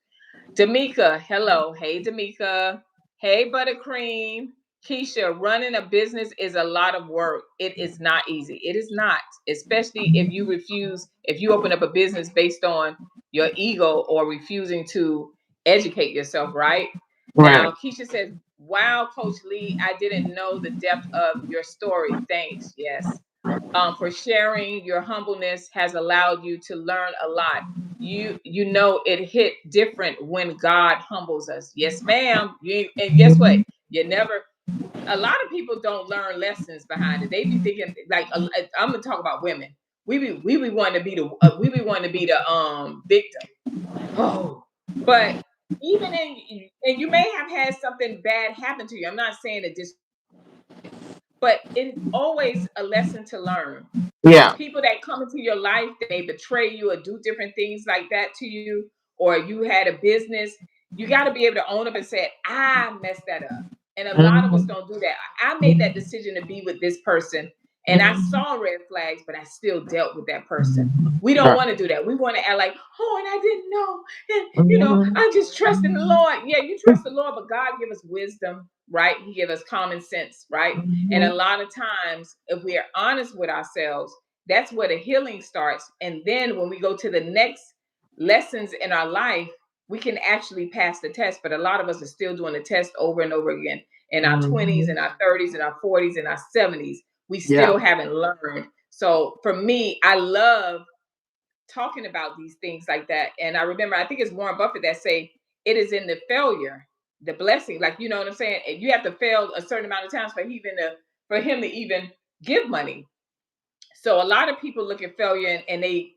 Damika, hello. Hey, Damika. Hey, Buttercream. Keisha, running a business is a lot of work. It is not easy. It is not, especially if you open up a business based on your ego or refusing to educate yourself, right? Right. Now, Keisha says, wow, Coach Lee, I didn't know the depth of your story. Thanks. Yes. For sharing your humbleness has allowed you to learn a lot. You know it hit different when God humbles us. Yes, ma'am. And guess what? You never. A lot of people don't learn lessons behind it. They be thinking like I'm gonna talk about women. We be wanting to be the victim. Oh, but even in and you may have had something bad happen to you. I'm not saying to disrespect it, but it's always a lesson to learn. Yeah. People that come into your life that may betray you or do different things like that to you, or you had a business, you got to be able to own up and say, I messed that up. And a lot of us Mhm. don't do that. I made that decision to be with this person and I saw red flags, but I still dealt with that person. We don't Right. want to do that. We want to act like, oh, and I didn't know. And, Mhm. I just trust in the Lord. Yeah, you trust the Lord, but God give us wisdom, right? He give us common sense, right? And a Mhm. lot of times, if we are honest with ourselves, that's where the healing starts. And then when we go to the next lessons in our life, we can actually pass the test. But a lot of us are still doing the test over and over again in our 20s, in Mhm. our 30s, in our 40s, in our 70s. We Yeah. still haven't learned. So for me, I love talking about these things like that. And I remember, I think it's Warren Buffett that say, it is in the failure, the blessing. Like, you know what I'm saying? And you have to fail a certain amount of times for him to even give money. So a lot of people look at failure and they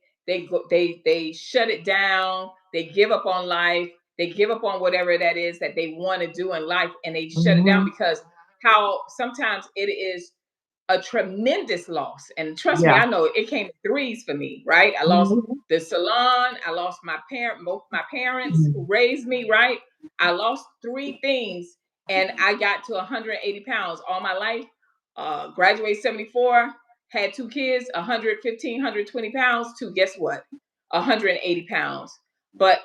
shut it down, they give up on life, they give up on whatever that is that they want to do in life, and they shut it down Mhm. because how sometimes it is a tremendous loss. And trust me, Yeah. I know it came in threes for me, right? I lost Mhm. the salon, I lost both my parents who raised me, right? I lost three things and I got to 180 pounds all my life. Graduated 74, had two kids, 115, 120 pounds to guess what? 180 pounds. But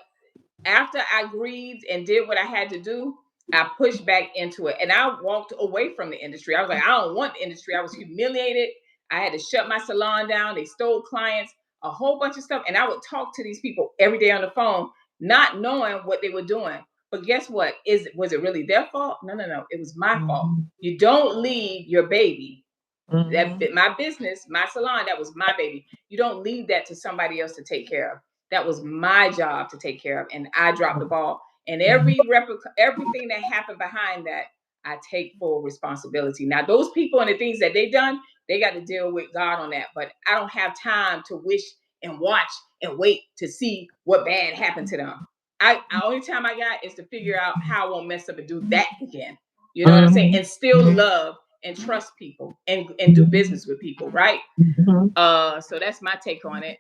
after I grieved and did what I had to do, I pushed back into it and I walked away from the industry. I was like, I don't want the industry. I was humiliated. I had to shut my salon down. They stole clients, a whole bunch of stuff. And I would talk to these people every day on the phone, not knowing what they were doing. But guess what? Was it really their fault? No, no, no. It was my fault. Mhm. You don't leave your baby, that Mhm. my business, my salon, that was my baby. You don't leave that to somebody else to take care of. That was my job to take care of, and I dropped the ball. And everything that happened behind that, I take full responsibility. Now, those people and the things that they done, they got to deal with God on that. But I don't have time to wish and watch and wait to see what bad happened to them. The only time I got is to figure out how I won't mess up and do that again. You know what I'm saying? Mhm. And still love and trust people and do business with people, right? Mhm. So that's my take on it.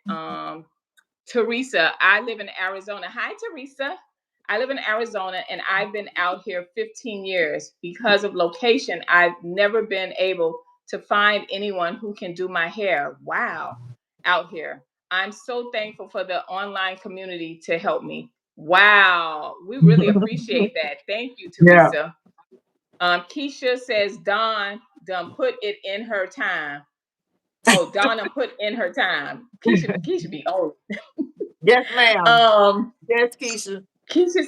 Teresa, I live in Arizona. Hi, Teresa. I live in Arizona and I've been out here 15 years. Because of location, I've never been able to find anyone who can do my hair. Wow, out here. I'm so thankful for the online community to help me. Wow, we really appreciate that. Thank you, Yeah. Teresa. Keisha says Dawn done put it in her time. Oh, Donna put in her time. Keisha be old. Yes, ma'am. Um, Yes, Keisha. Keisha.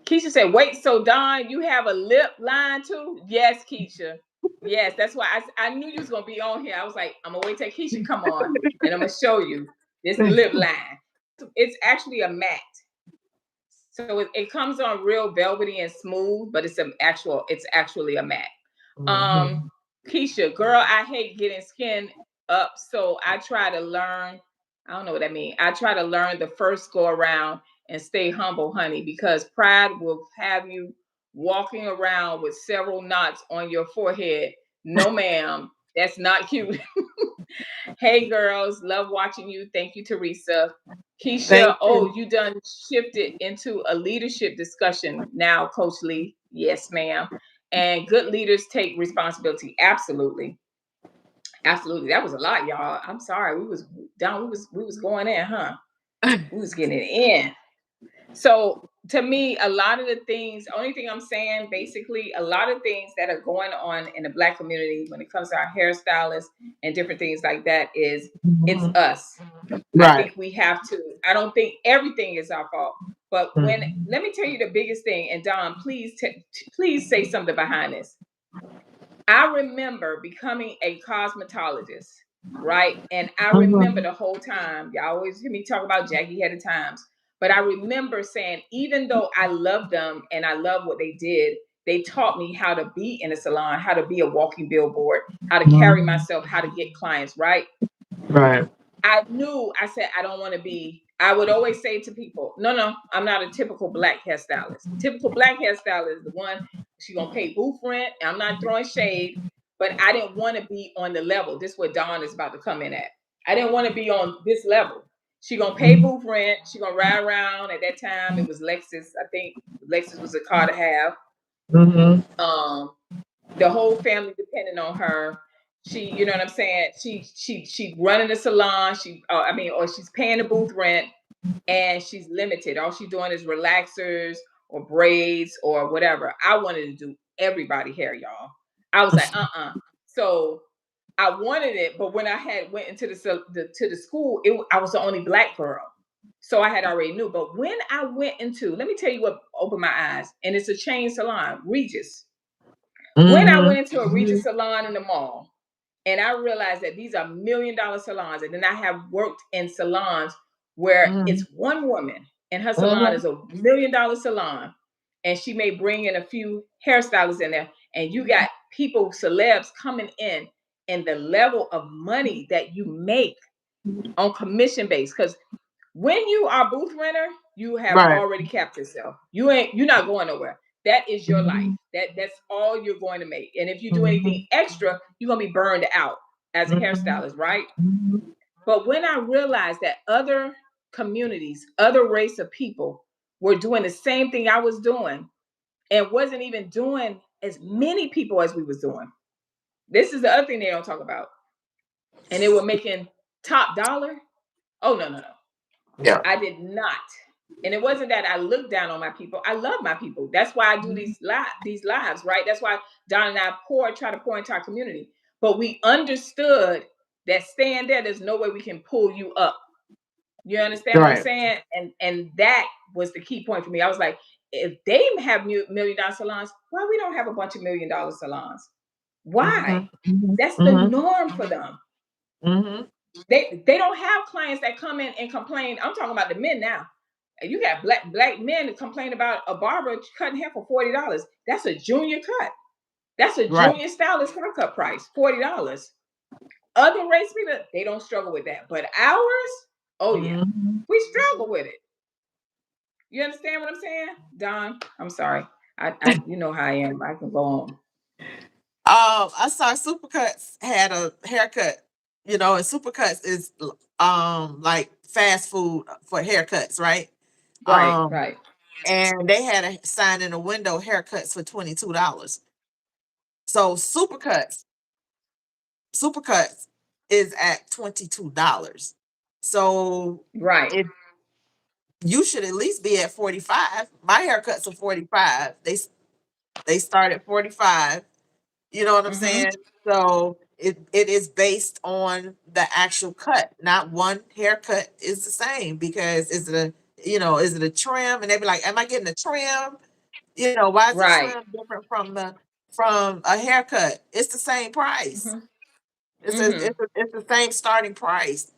Keisha said, "Wait, so Don, you have a lip line too?" Yes, Keisha. Yes, that's why I knew you was gonna be on here. I was like, I'm gonna wait till Keisha come on, and I'm gonna show you this lip line. It's actually a matte, so it comes on real velvety and smooth, but it's actually a matte. Um, Mhm. Keisha, girl, I hate getting skin up, so I try to learn. I don't know what that means. I try to learn the first go around and stay humble, honey, because pride will have you walking around with several knots on your forehead. No, ma'am, that's not cute. Hey girls, love watching you. Thank you, Teresa. Keisha, Thank oh, you. you done shifted into a leadership discussion now, Coach Lee. Yes, ma'am. And good leaders take responsibility. Absolutely. Absolutely. That was a lot, y'all. I'm sorry. We was down, we was going in, huh? We was getting it in. So to me, a lot of the things, only thing I'm saying, basically, a lot of things that are going on in the Black community when it comes to our hairstylists and different things like that is it's Mhm. us. I Right. think we have to, I don't think everything is our fault. But when, Mhm. let me tell you the biggest thing, and Don, please say something behind this. I remember becoming a cosmetologist, right? And I remember Mhm. the whole time, y'all always hear me talk about Jackie Head of Times, but I remember saying, even though I loved them and I love what they did, they taught me how to be in a salon, how to be a walking billboard, how to carry Mhm. myself, how to get clients, right? Right. I knew, I said, I don't want to be, I would always say to people, no, I'm not a typical Black hairstylist. Typical Black hairstylist is the one, she gonna pay booth rent. I'm not throwing shade, but I didn't want to be on the level. This is what Dawn is about to come in at. I didn't want to be on this level. She gonna pay Mhm. booth rent. She gonna ride around. At that time, it was Lexus. I think Lexus was a car to have. Mhm. Um, the whole family depending on her. She, you know what I'm saying? She running the salon. Or she's paying the booth rent, and she's limited. All she's doing is relaxers or braids or whatever. I wanted to do everybody hair, y'all. I was like, So I wanted it, but when I had went into the school, I was the only Black girl. So I had already knew. But when I went into, let me tell you what opened my eyes, and it's a chain salon, Regis. When I Mhm. went into a Regis salon in the mall, and I realized that these are $1 million salons, and then I have worked in salons where it's Mhm. one woman, and her salon Mhm. is $1 million salon, and she may bring in a few hairstylists in there, and you got people, celebs coming in, and the level of money that you make on commission base, because when you are booth renter, you have Right. already capped yourself. You're not going nowhere. That is your life. Mhm. That's all you're going to make. And if you do anything Mhm. extra, you're gonna be burned out as a Mhm. hairstylist, right? Mhm. But when I realized that other communities, other race of people were doing the same thing I was doing and wasn't even doing as many people as we was doing. This is the other thing they don't talk about. And they were making top dollar. Oh no. Yeah. I did not. And it wasn't that I looked down on my people. I love my people. That's why I do these lives, right? That's why Don and I try to pour into our community. But we understood that staying there, there's no way we can pull you up. You understand what I'm Right. saying? And that was the key point for me. I was like, if they have $1 million salons, why we don't have a bunch of $1 million salons? Why? Mhm. Mhm. That's the Mhm. norm for them. Mhm. They don't have clients that come in and complain. I'm talking about the men now. You got black men that complain about a barber cutting hair for $40. That's a junior cut. That's a Right. junior stylist haircut price, $40. Other race people, they don't struggle with that. But ours, oh yeah, Mhm. we struggle with it. You understand what I'm saying? Don, I'm sorry. I you know how I am. I can go on. I saw Supercuts had a haircut, and Supercuts is like fast food for haircuts, right? Right, Um, right. and they had a sign in the window, haircuts for $22. So Supercuts is at $22. So Right. it you should at least be at 45. My haircuts are 45. They start at 45. You know what I'm Mm-hmm. saying? So it is based on the actual cut. Not one haircut is the same because is it a trim? And they be like, am I getting a trim? Why is the Right. trim different from a haircut? It's the same price. Mm-hmm. It's a, Mm-hmm. it's a, it's the same starting price.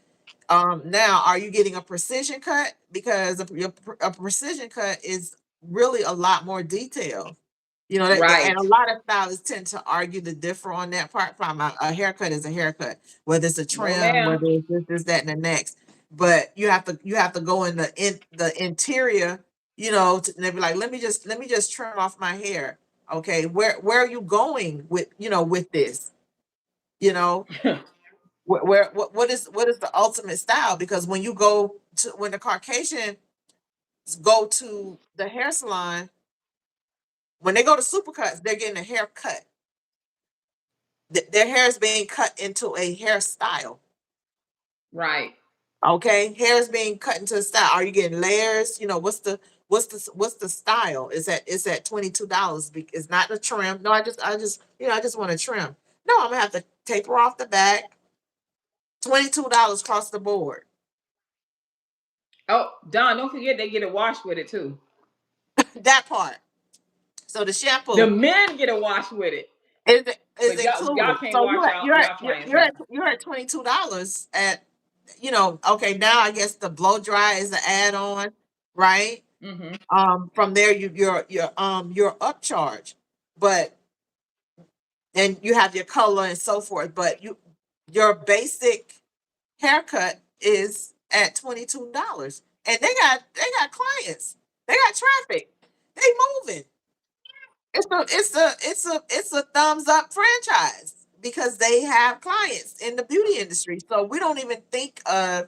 Now, are you getting a precision cut? Because a precision cut is really a lot more detailed. And a Right. lot of stylists tend to argue the differ on that part. Fine, a haircut is a haircut, whether it's a No, trim, ma'am. whether it's this, that, and the next. But you have to go in the interior, and they be like, let me just trim off my hair. Okay, where are you going with this? You know, what is the ultimate style? Because when the Caucasian go to the hair salon, when they go to Supercuts, they're getting a haircut. Their hair is being cut into a hairstyle. Right. Okay, hair is being cut into a style. Are you getting layers? What's the style? Is that $22? It's not the trim. No, I just want to trim. No, I'm gonna have to taper off the back. $22 across the board. Oh, Don, don't forget they get a wash with it too. That part. So the The shampoo men get a wash with it. is But y'all included. can't So wash y'all clients, huh? you're at $22 at okay, now I guess the blow dry is an add-on, right? Mm-hmm. From there you're upcharged, but and you have your color and so forth, but your basic haircut is at $22. And they got clients. They got traffic. They moving. It's a thumbs up franchise because they have clients in the beauty industry. So we don't even think of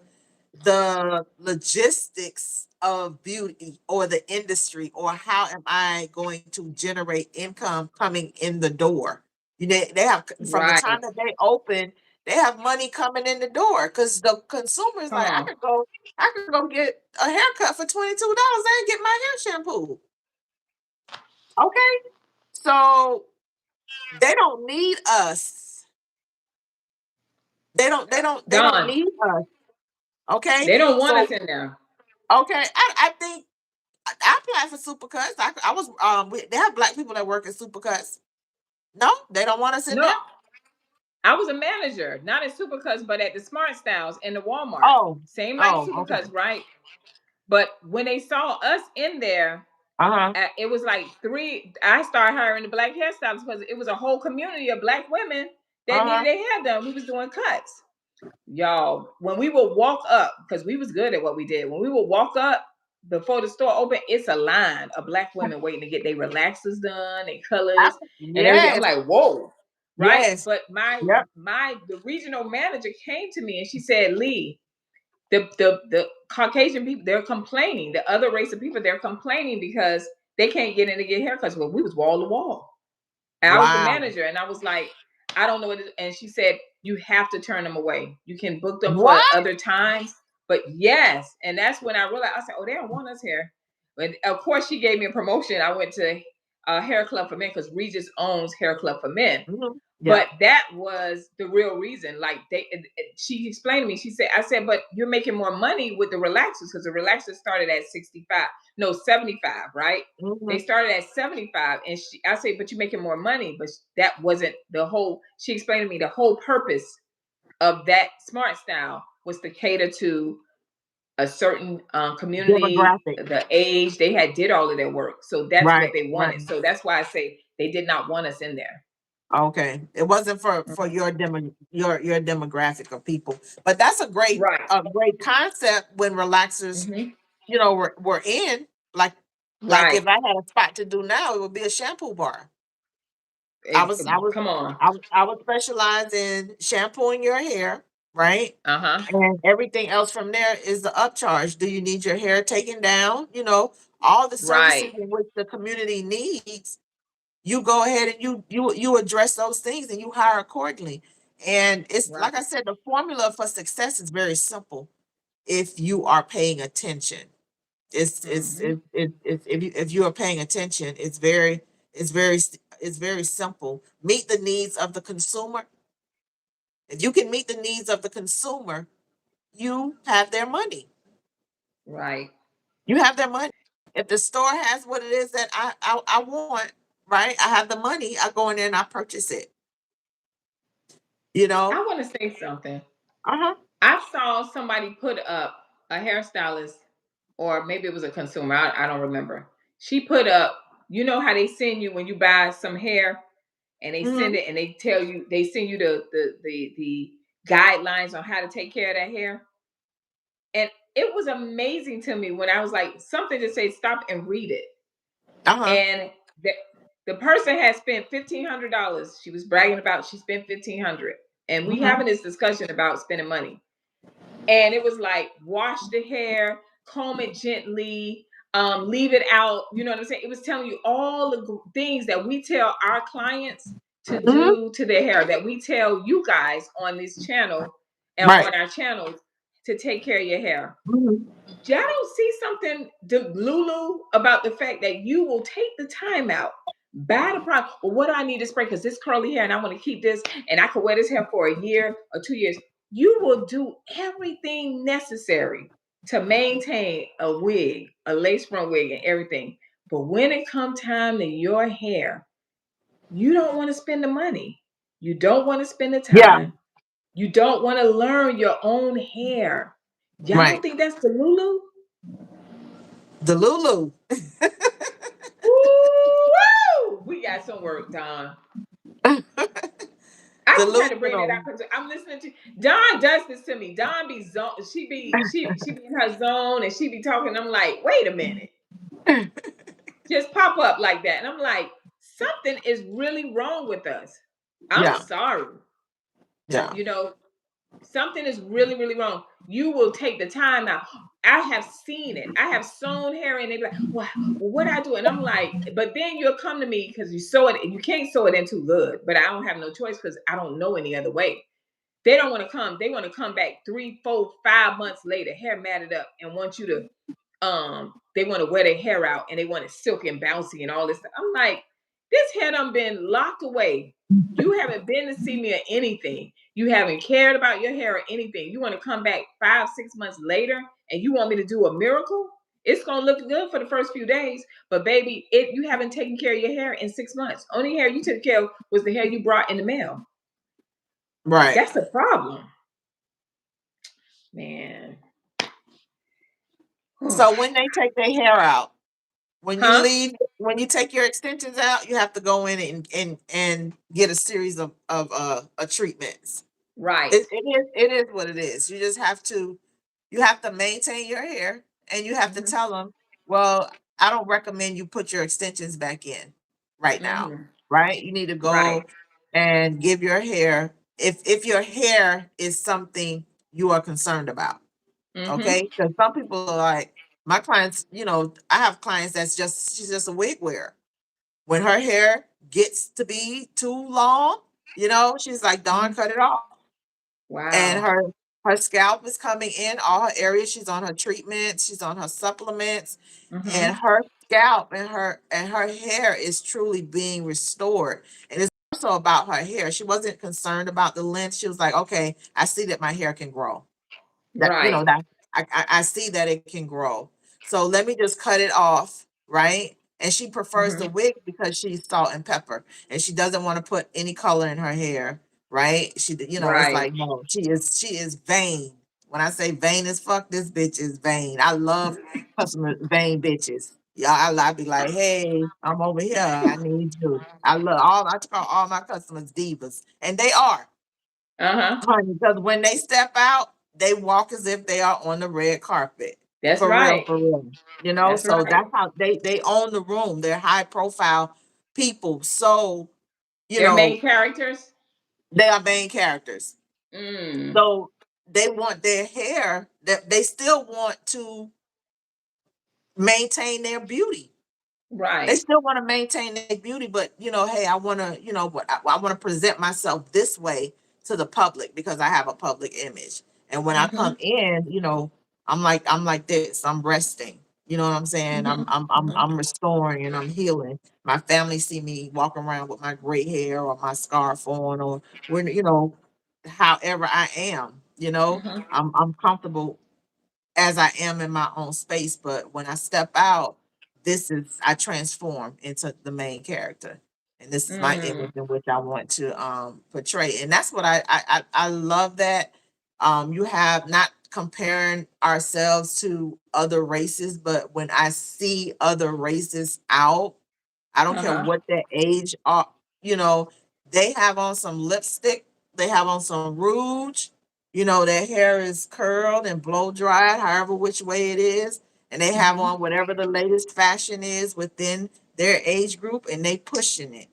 the logistics of beauty or the industry, or how am I going to generate income coming in the door. They have, from the time Right. that they open, they have money coming in the door because the consumer is Come like, on. I could go get a haircut for $22 and get my hair shampoo. Okay. So they don't need us. They don't Don, need us. Okay. they don't want So us in there. okay, I think I applied for Supercuts. They have black people that work at Supercuts. No, they don't want us in No, there. I was a manager, not at Supercuts, but at the Smart Styles in the Walmart. Oh, Same like oh, okay. Supercuts, right? But when they saw us in there, Uh-huh. it was like three. I started hiring the black hairstylists because it was a whole community of black women that Uh-huh. needed their hair done. We was doing cuts. Y'all, when we would walk up, because we was good at what we did, when we would walk up before the store opened, it's a line of black women waiting to get their relaxers done, their colors, and everything. I'm Yes, like, whoa, right? yes. But my Yep. my the regional manager came to me and she said, Lee, the Caucasian people, they're complaining. The other race of people, they're complaining because they can't get in to get haircuts. Well, we was wall to wall. And I was the Wow. manager, and I was like, I don't know what. And she said, you have to turn them away. You can book them for What? other times, but yes. And that's when I realized. I said, oh, they don't want us here. But of course, she gave me a promotion. I went to Hair Club for Men because Regis owns Hair Club for Men. Yeah. But that was the real reason. Like she explained to me. She said, I said, but you're making more money with the relaxers because the relaxers started at 65, no 75, right? They Hmm. started at 75, and I say, but you're making more money. But that wasn't the whole. She explained to me the whole purpose of that smart style was to cater to a certain community, Demographic. the age. They had did all of their work, so that's what Right. they Right. wanted. So that's why I say they did not want us in there. Okay. It wasn't for your demographic of people. But that's a great Right. a great concept when relaxers, Hmm. were in. Like Right. if I had a spot to do now, it would be a shampoo bar. I was I was Come on. I would specialize in shampooing your hair, right? Uh huh. And everything else from there is the upcharge. Do you need your hair taken down? All the services Right. in which the community needs, you go ahead and you address those things and you hire accordingly. And it's like I Right. said, the formula for success is very simple if you are paying attention. Hmm. If you are paying attention, it's very simple. Meet the needs of the consumer. If you can meet the needs of the consumer, you have their money. Right. You have their money. If the store has what it is that I want, right? I have the money. I go in there and I purchase it. You I know. want to say something. Uh huh. I saw somebody put up a hairstylist, or maybe it was a consumer. I don't remember. She put up, you know how they send you when you buy some hair and they send Hmm. it and they tell you, they send you the guidelines on how to take care of that hair. And it was amazing to me when I was like, something to say, stop and read it. Uh huh. And the, the person had spent $1,500. She was bragging about she spent 1,500. And we Hmm. having this discussion about spending money. And it was like wash the hair, comb it gently, leave it out. You know what I'm saying? It was telling you all the things that we tell our clients to Hmm. do to their hair, that we tell you guys on this channel and Right. on our channels to take care of your hair. Hmm. Y'all don't see something Lulu about the fact that you will take the time out, buy the product. Well, what do I need to spray? Because this curly hair and I want to keep this and I can wear this hair for a year or 2 years. You will do everything necessary to maintain a wig, a lace front wig, and everything. But when it comes time to your hair, you don't want to spend the money. You don't want to spend the Yeah. time. You don't want to learn your own hair. Y'all don't Right. think that's the Lulu? The Lulu. Woo! We got some work done. I just had to bring that Delusional. up because I'm listening to Dawn does this to me. Dawn be zone. She be in her zone and she be talking. I'm like, wait a minute, just pop up like that, and I'm like, something is really wrong with us. I'm Yeah. sorry, Yeah. you know, something is really, really wrong. You will take the time out. I have seen it. I have sewn hair and they be like, well, what I do? And I'm like, but then you'll come to me because you sew it and you can't sew it in too good. But I don't have no choice because I don't know any other way. They don't want to come. They want to come back 3, 4, 5 months later, hair matted up, and want you to they want to wear their hair out and they want it silky and bouncy and all this stuff. I'm like, this hair done been locked away. You haven't been to see me or anything. You haven't cared about your hair or anything. You want to come back 5, 6 months later and you want me to do a miracle? It's gonna look good for the first few days, but baby, it you haven't taken care of your hair in 6 months. Only hair you took care of was the hair you brought in the mail. Right. That's the problem, man. So when they take their hair out, when you Huh? leave, when you take your extensions out, you have to go in and get a series of treatments. Right. It is what it is. You have to maintain your hair and you have to Mm-hmm. tell them, well, I don't recommend you put your extensions back in right now. Mm-hmm. Right? You need to Right. go and give your hair, if your hair is something you are concerned about. Mm-hmm. Okay? Because some people are like, my clients, I have clients she's just a wig wearer. When her hair gets to be too long, she's like, Dawn, Mm-hmm. cut it off. And Wow. her scalp is coming in, all her areas. She's on her treatments, she's on her supplements, Mm-hmm. and her scalp and her hair is truly being restored. And it's also about her hair. She wasn't concerned about the length. She was like, okay, I see that my hair can grow. Right. That I see that it can grow. So let me just cut it off, right? And she prefers the Mm-hmm. wig because she's salt and pepper, and she doesn't want to put any color in her hair, right? It's Right. like, no, she is vain. When I say vain as fuck, this bitch is vain. I love customer vain bitches. Yeah, I be like, hey, I'm over here. I need you. I call all my customers divas, and they are. Uh-huh. Honey, because when they step out, they walk as if they are on the red carpet. That's For real, right. for real. That's So right. that's how they own the room. They're high profile people. So, you They're main know, characters. they are main characters. Mm. So they want their hair, that they still want to maintain their beauty. They Right. still want to maintain their beauty, but hey, I want to, but I want to present myself this way to the public because I have a public image. And when I Mm-hmm. come in, I'm like this. I'm resting. You know what I'm saying? I'm Mm-hmm. I'm I'm Mm-hmm. I'm restoring and I'm healing. My family see me walking around with my gray hair or my scarf on, or when however I am. Mm-hmm. I'm comfortable as I am in my own space. But when I step out, this is I transform into the main character, and this is my image Mm. in which I want to portray. And that's what I love that you have not comparing ourselves to other races, but when I see other races out, I don't care Uh-huh. what their age are, you know, they have on some lipstick, they have on some rouge, their hair is curled and blow dried, however which way it is, and they have Hmm. on whatever the latest fashion is within their age group, and they pushing it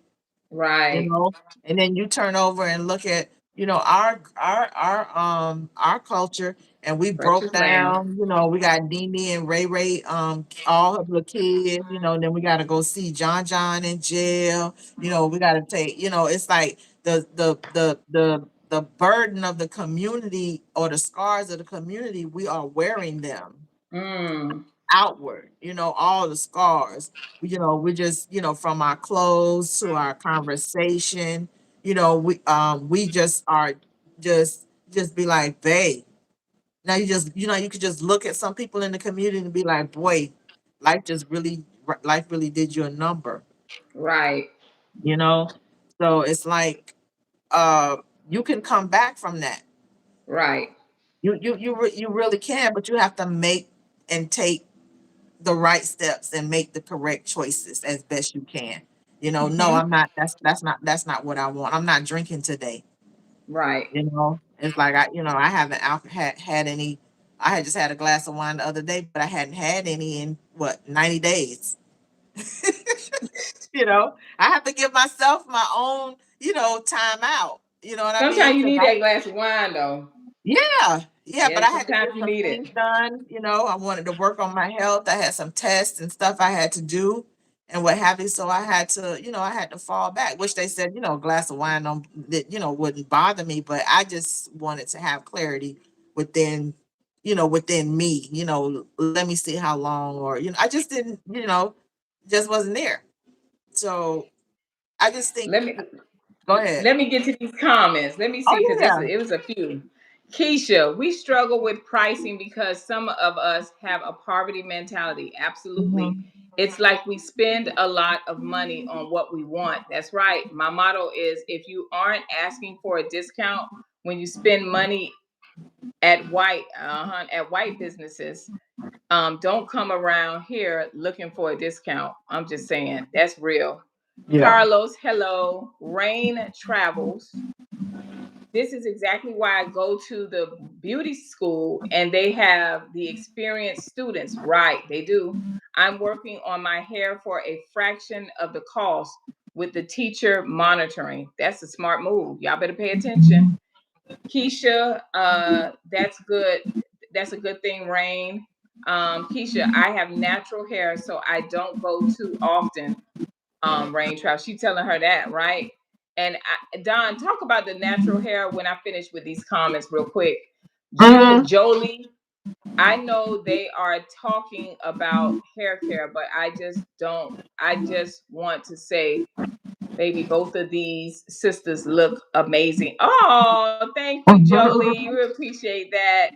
you Right. know and then you turn over and look at our culture, and we broke Precious lamb. down. We got Nene and Ray Ray, all of the kids, and then we got to go see John in jail. We got to take, it's like the burden of the community, or the scars of the community, we are wearing them Mm. outward, all the scars. We just, from our clothes to our conversation, we just are just be like, babe. Now you could just look at some people in the community and be like, boy, life really did you a number, Right. you know? So it's like uh you can come back from that. Right. You really can, but you have to make and take the right steps and make the correct choices as best you can. No, Hmm. I'm not. That's not what I want. I'm not drinking today. Right. It's like I haven't had any. I had just had a glass of wine the other day, but I hadn't had any in what 90 days. I have to give myself my own time out. You know what I mean? Sometimes you Because need that glass of wine, though. yeah, yeah, but Yeah, I had to sometimes get you some need it. things done. I wanted to work on my health. I had some tests and stuff I had to do and what have you. So I had to fall back, which they said, a glass of wine wouldn't bother me, but I just wanted to have clarity within, within me, let me see how long, or, I just didn't, just wasn't there. So I just think, Let me go ahead. let me get to these comments. Let me Oh see, because yeah. it was a few. Keisha, we struggle with pricing because some of us have a poverty mentality. Absolutely. Mhm. It's like we spend a lot of money on what we want. That's right. My motto is, if you aren't asking for a discount when you spend money at white businesses, don't come around here looking for a discount. I'm just saying, that's real. Yeah. Carlos, hello. Rain travels. This is exactly why I go to the beauty school, and they have the experienced students. Right, they do. I'm working on my hair for a fraction of the cost with the teacher monitoring. That's a smart move. Y'all better pay attention. Keisha, that's good. That's a good thing, Rain. Keisha, I have natural hair, so I don't go too often. Rain Trap. She telling her that, right? And Don, talk about the natural hair when I finish with these comments real quick. Mhm. Jolie, I know they are talking about hair care, but I just don't. I just want to say, baby, both of these sisters look amazing. Oh, thank you, Jolie. We appreciate that.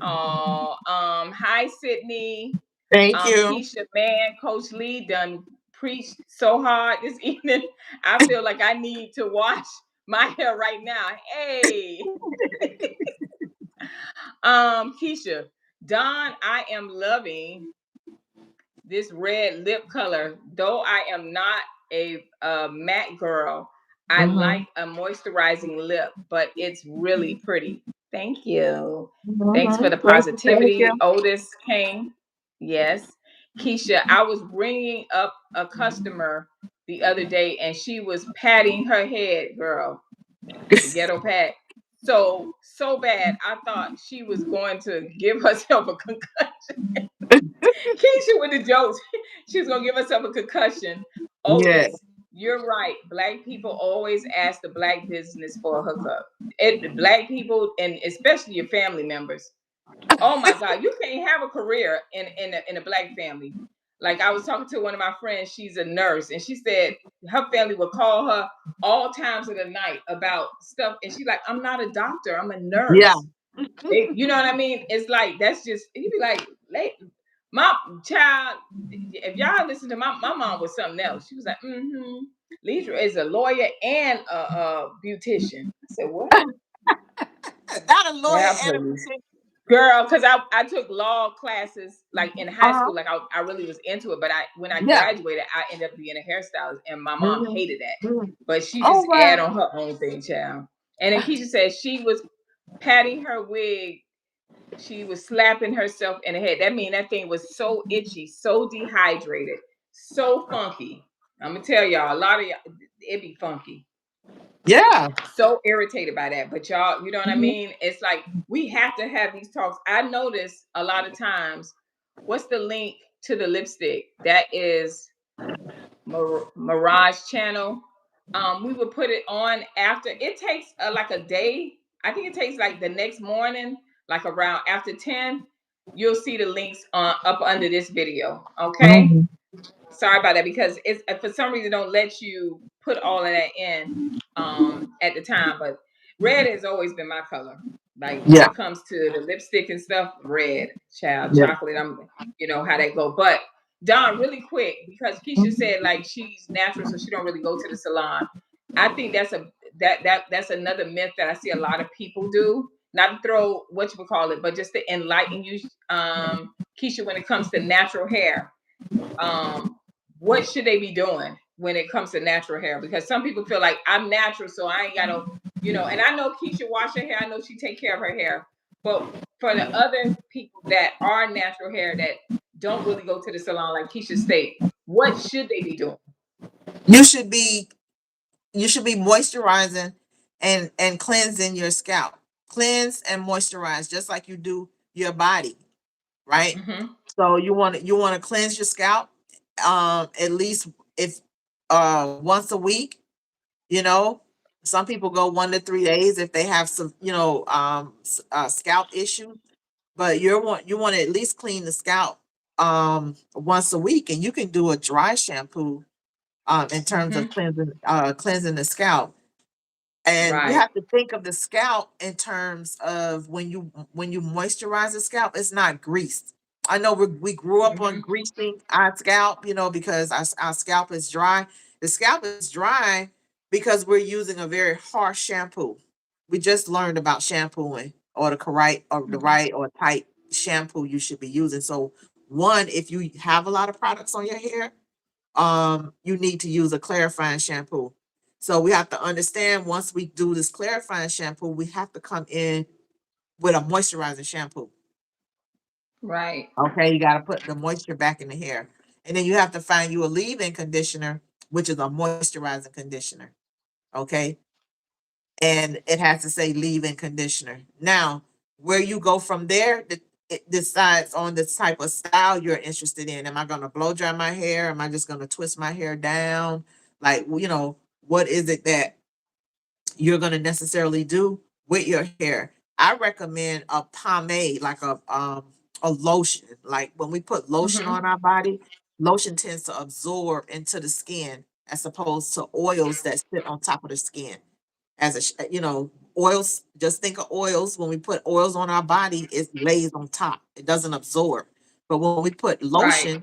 Oh, hi, Sydney. Thank you. Keisha, man, Coach Lee done preached so hard this evening. I feel like I need to wash my hair right now. Hey, Keisha, Don, I am loving this red lip color. Though I am not a matte girl, I like Mhm. a moisturizing lip, but it's really pretty. Thank you. Thanks for Mhm. the Thank you. Thank positivity. you. Otis came. Yes. Keisha, I was ringing up a customer the other day, and she was patting her head, girl, the ghetto pat. So bad. I thought she was going to give herself a concussion. Keisha with the jokes. She was gonna give herself a concussion. Yeah. Otis, you're right. Black people always ask the black business for a hookup. Black people, and especially your family members. Oh my God, you can't have a career in a black family. Like, I was talking to one of my friends. She's a nurse, and she said her family would call her all times of the night about stuff, and she's like, "I'm not a doctor. I'm a Yeah. nurse." You know what I mean? It's like, that's just, you'd be like, My child, if y'all listen to my mom was something else. She was like, mm-hmm. Leidra is a lawyer and a beautician. I said, what? Not a lawyer Yeah, and a please. beautician. Girl, because I took law classes like in high Uh-huh. school, like I really was into it. But when I Yeah. graduated, I ended up being a hairstylist, and my mom Mhm, hated that. mhm. But she Oh, just add well. on her own thing, child. And then Keisha said she was patting her wig, she was slapping herself in the head. That mean that thing was so itchy, so dehydrated, so funky. I'm gonna tell y'all, a lot of y'all, it be funky. Yeah. So irritated by that. But y'all, you know what I Mhm. mean? It's like we have to have these talks. I notice a lot of times, what's the link to the lipstick? That is Mirage channel. We would put it on after. It takes like a day. I think it takes like the next morning, like around after 10. You'll see the links up under this video. Okay. Mhm. Sorry about that because it's for some reason don't let you put all of that in at the time. But red has always been my color. Like when Yeah. it comes to the lipstick and stuff, red, child, Yeah. chocolate. You know how that go. But Don, really quick, because Keisha Mhm. said like she's natural, so she don't really go to the salon. I think that's another myth that I see a lot of people do. Not to throw what you would call it, but just to enlighten you, Keisha, when it comes to natural hair. Um, what should they be doing when it comes to natural hair? Because some people feel like I'm natural, so I ain't got to, and I know Keisha wash her hair. I know she take care of her hair. But for the other people that are natural hair that don't really go to the salon, like Keisha state, what should they be doing? You should be you should be moisturizing and cleansing your scalp. Cleanse and moisturize just like you do your body, right? Mm-hmm. So you want to cleanse your scalp at least if once a week, you know. Some people go 1 to 3 days if they have some, scalp issues, but you want to at least clean the scalp once a week, and you can do a dry shampoo in terms of Mm-hmm. cleansing the scalp. And you Right. have to think of the scalp in terms of when you moisturize the scalp, it's not greased. I know we grew up on Mm-hmm. greasing our scalp, because our scalp is dry. The scalp is dry because we're using a very harsh shampoo. We just learned about shampooing, or the Mm-hmm. right or type shampoo you should be using. So one, if you have a lot of products on your hair, you need to use a clarifying shampoo. So we have to understand, once we do this clarifying shampoo, we have to come in with a moisturizing shampoo. Right. Okay, you got to put the moisture back in the hair. And then you have to find you a leave-in conditioner, which is a moisturizing conditioner. Okay. And it has to say leave-in conditioner. Now, where you go from there, it decides on the type of style you're interested in. Am I going to blow dry my hair? Am I just going to twist my hair down? Like, what is it that you're going to necessarily do with your hair? I recommend a pomade, like a lotion. Like when we put lotion Mm-hmm. on our body, lotion tends to absorb into the skin as opposed to oils that sit on top of the skin. Oils, just think of oils. When we put oils on our body, it lays on top, it doesn't absorb. But when we put Right.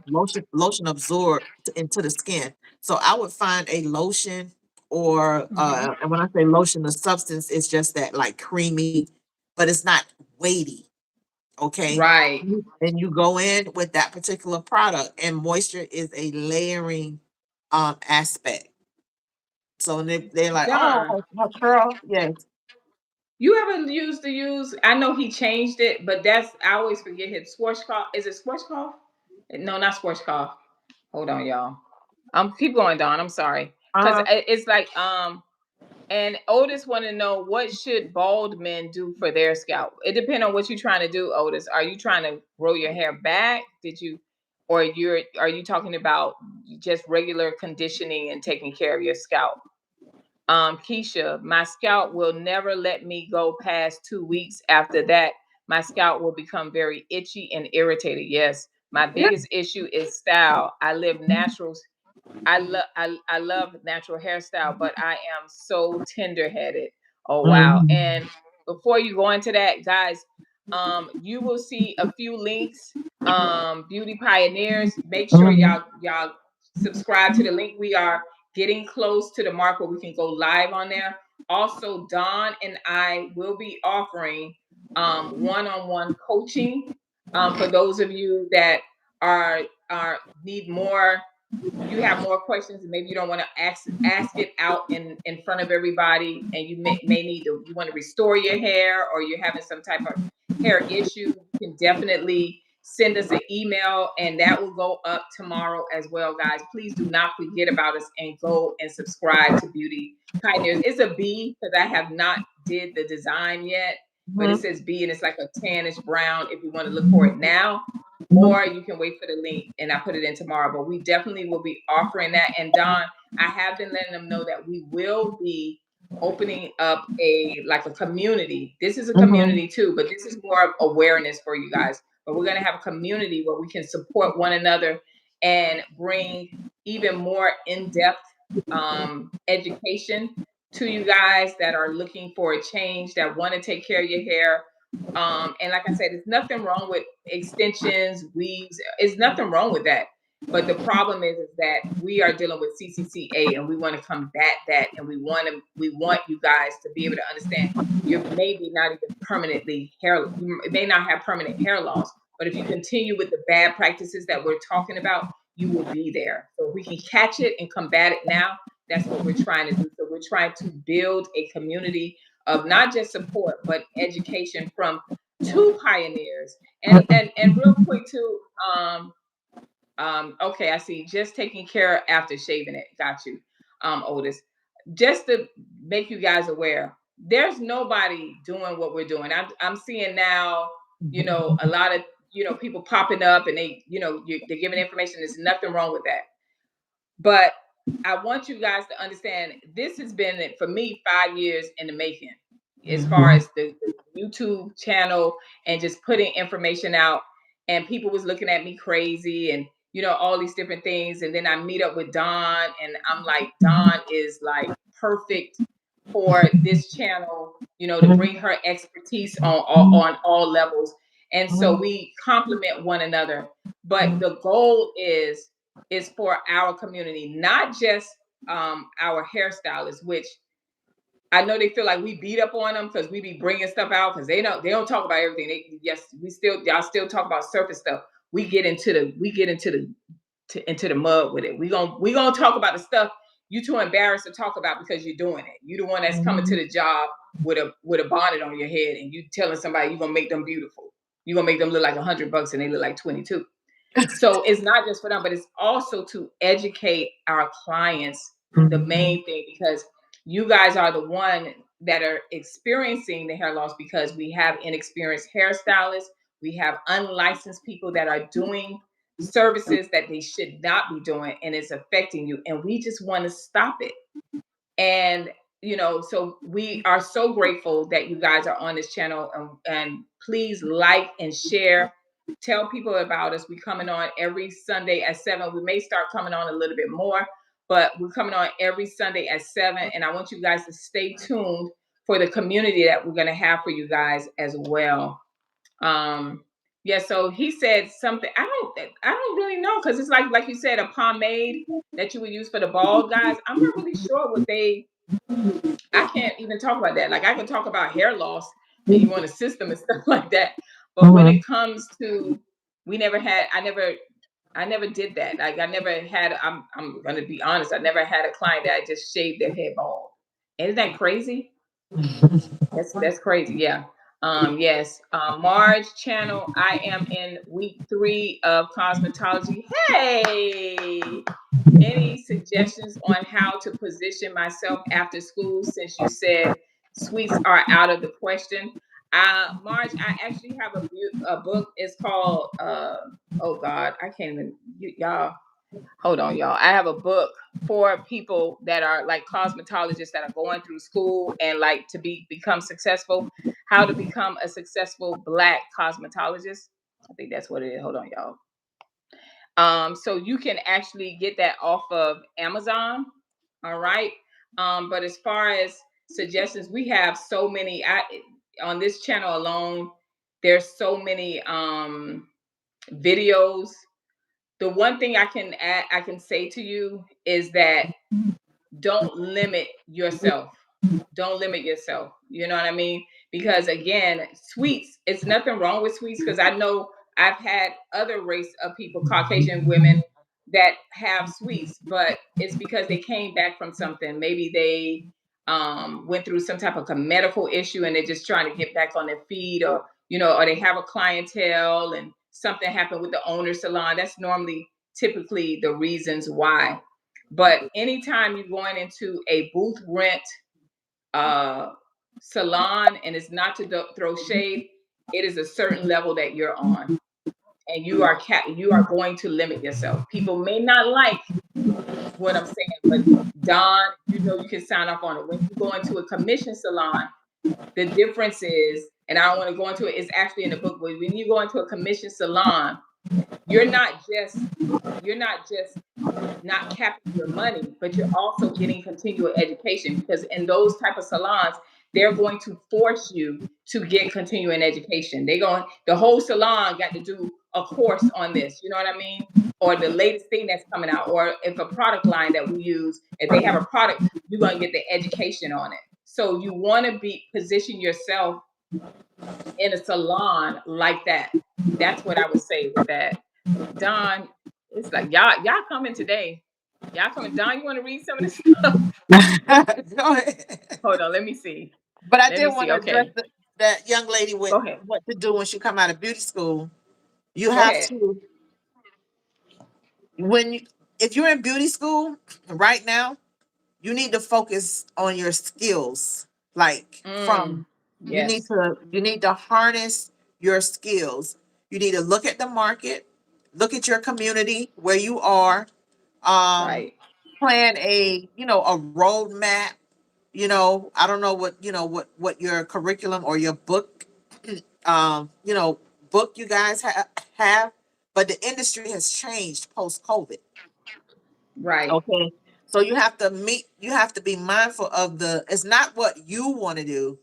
lotion absorb into the skin. So I would find a lotion, or Mm-hmm. and when I say lotion, the substance is just that, like, creamy, but it's not weighty. Okay. Right. And you go in with that particular product, and moisture is a layering aspect. So they're like, Don, oh, my girl, yes. you ever used to use? I know he changed it, but I always forget his Schwarzkopf. Is it Schwarzkopf? No, not Schwarzkopf. Hold on, y'all. Keep going, Don. I'm sorry, because Uh, it's like And Otis want to know, what should bald men do for their scalp? It depends on what you're trying to do, Otis. Are you trying to grow your hair back? Or are you talking about just regular conditioning and taking care of your scalp? Keisha, my scalp will never let me go past 2 weeks. After that, my scalp will become very itchy and irritated. Yes, my yeah. biggest issue is style. I live natural. I love natural hairstyle, but I am so tender headed. Oh wow! Mhm. And before you go into that, guys, You will see a few links. Beauty Pioneers. Make sure Mhm. y'all subscribe to the link. We are getting close to the mark where we can go live on there. Also, Dawn and I will be offering one-on-one coaching for those of you that are need more, you have more questions and maybe you don't want to ask it out in front of everybody, and you may need to, you want to restore your hair, or you're having some type of hair issue, you can definitely send us an email, and that will go up tomorrow as well, guys. Please do not forget about us and go and subscribe to Beauty Pioneers. It's a B because I have not did the design yet, but it Mhm. says B and it's like a tannish brown if you want to look for it now, Mhm. or you can wait for the link and I put it in tomorrow. But we definitely will be offering that. And Don, I have been letting them know that we will be opening up a community. This is a Mhm. community too, but this is more of awareness for you guys. But we're going to have a community where we can support one another and bring even more in-depth education to you guys that are looking for a change, that want to take care of your hair. And like I said, there's nothing wrong with extensions, weaves. There's nothing wrong with that. But the problem is that we are dealing with CCCA, and we want to combat that, and we want you guys to be able to understand you're maybe not even permanently hair. You may not have permanent hair loss, but if you continue with the bad practices that we're talking about, you will be there. So if we can catch it and combat it now, that's what we're trying to do. So we're trying to build a community of not just support but education from two pioneers. And real quick too, okay, I see. Just taking care after shaving it. Got you, Otis. Just to make you guys aware, there's nobody doing what we're doing. I'm seeing now, a lot of people popping up, and they're giving information. There's nothing wrong with that. But I want you guys to understand this has been for me 5 years in the making, as far Mhm. as the YouTube channel and just putting information out. And people was looking at me crazy, and all these different things. And then I meet up with Dawn, and I'm like, Dawn is like perfect for this channel, to bring her expertise on all levels. And so we complement one another. But the goal is for our community, not just our hairstylists, which I know they feel like we beat up on them because we be bringing stuff out because they don't talk about everything. Yes, y'all still talk about surface stuff. We get into the mud with it. We gonna talk about the stuff you too embarrassed to talk about because you're doing it. You the one that's coming to the job with a bonnet on your head, and you telling somebody you're gonna make them beautiful. You're gonna make them look like $100 and they look like 22. So it's not just for them, but it's also to educate our clients, the Mhm. main thing, because you guys are the one that are experiencing the hair loss, because we have inexperienced hairstylists, we have unlicensed people that are doing services that they should not be doing, and it's affecting you, and we just want to stop it. And so we are so grateful that you guys are on this channel, and please like and share, tell people about us. We're coming on every Sunday at 7. We may start coming on a little bit more, but we're coming on every Sunday at 7, and I want you guys to stay tuned for the community that we're going to have for you guys as well. um yeah, so he said something. I don't really know, because it's like you said, a pomade that you would use for the bald guys. I'm not really sure what they I can't even talk about that. Like, I can talk about hair loss and you want a system and stuff like that. But when Mhm. it comes to, I never did that. Like, I never had, I'm gonna be honest, I never had a client that just shaved their head bald. Isn't that crazy? That's crazy. Yeah. Yes. Marge channel. I am in week 3 of cosmetology. Hey. Any suggestions on how to position myself after school, since you said sweets are out of the question? Marge, I actually have a book. It's called oh God, I can't even y'all hold on, y'all. I have a book for people that are like cosmetologists that are going through school and like to become successful. How to become a successful Black cosmetologist. I think that's what it is. Hold on, y'all. So you can actually get that off of Amazon. All right. But as far as suggestions, we have so many. On this channel alone, there's so many videos. The one thing I can say to you is that don't limit yourself. Don't limit yourself. You know what I mean? Because again, sweets, it's nothing wrong with sweets, because I know I've had other race of people, Caucasian women, that have sweets, but it's because they came back from something. Maybe they went through some type of a medical issue and they're just trying to get back on their feet, or or they have a clientele and something happened with the owner salon. That's normally typically the reasons why. But anytime you're going into a booth rent uh, salon, and it's not to throw shade, it is a certain level that you're on, and you are going to limit yourself. People may not like what I'm saying, but Don, you can sign off on it. When you go into a commission salon, the difference is, and I don't want to go into it, it's actually in the book, but when you go into a commission salon, you're not just you're not just not capping your money, but you're also getting continual education, because in those type of salons, they're going to force you to get continuing education. The whole salon got to do a course on this, you know what I mean? Or the latest thing that's coming out, or if a product line that we use, if they have a product, you're going to get the education on it. So you want to be position yourself in a salon like that. That's what I would say with that. Don, it's like y'all coming today. Y'all coming. Don, you want to read some of this stuff? Go ahead. Hold on, let me see. But I Let did me want see. to address Okay, that young lady with go ahead. what to do when she come out of beauty school. You Go have ahead. to when you if you're in beauty school right now, you need to focus on your skills. Like Mm, from yes. you need to harness your skills. You need to look at the market, look at your community where you are, um, Right. plan a roadmap. I don't know what your curriculum or your book um, you know, book you guys have, but the industry has changed post COVID. Right. Okay. So you have to be mindful of it's not what you want to do.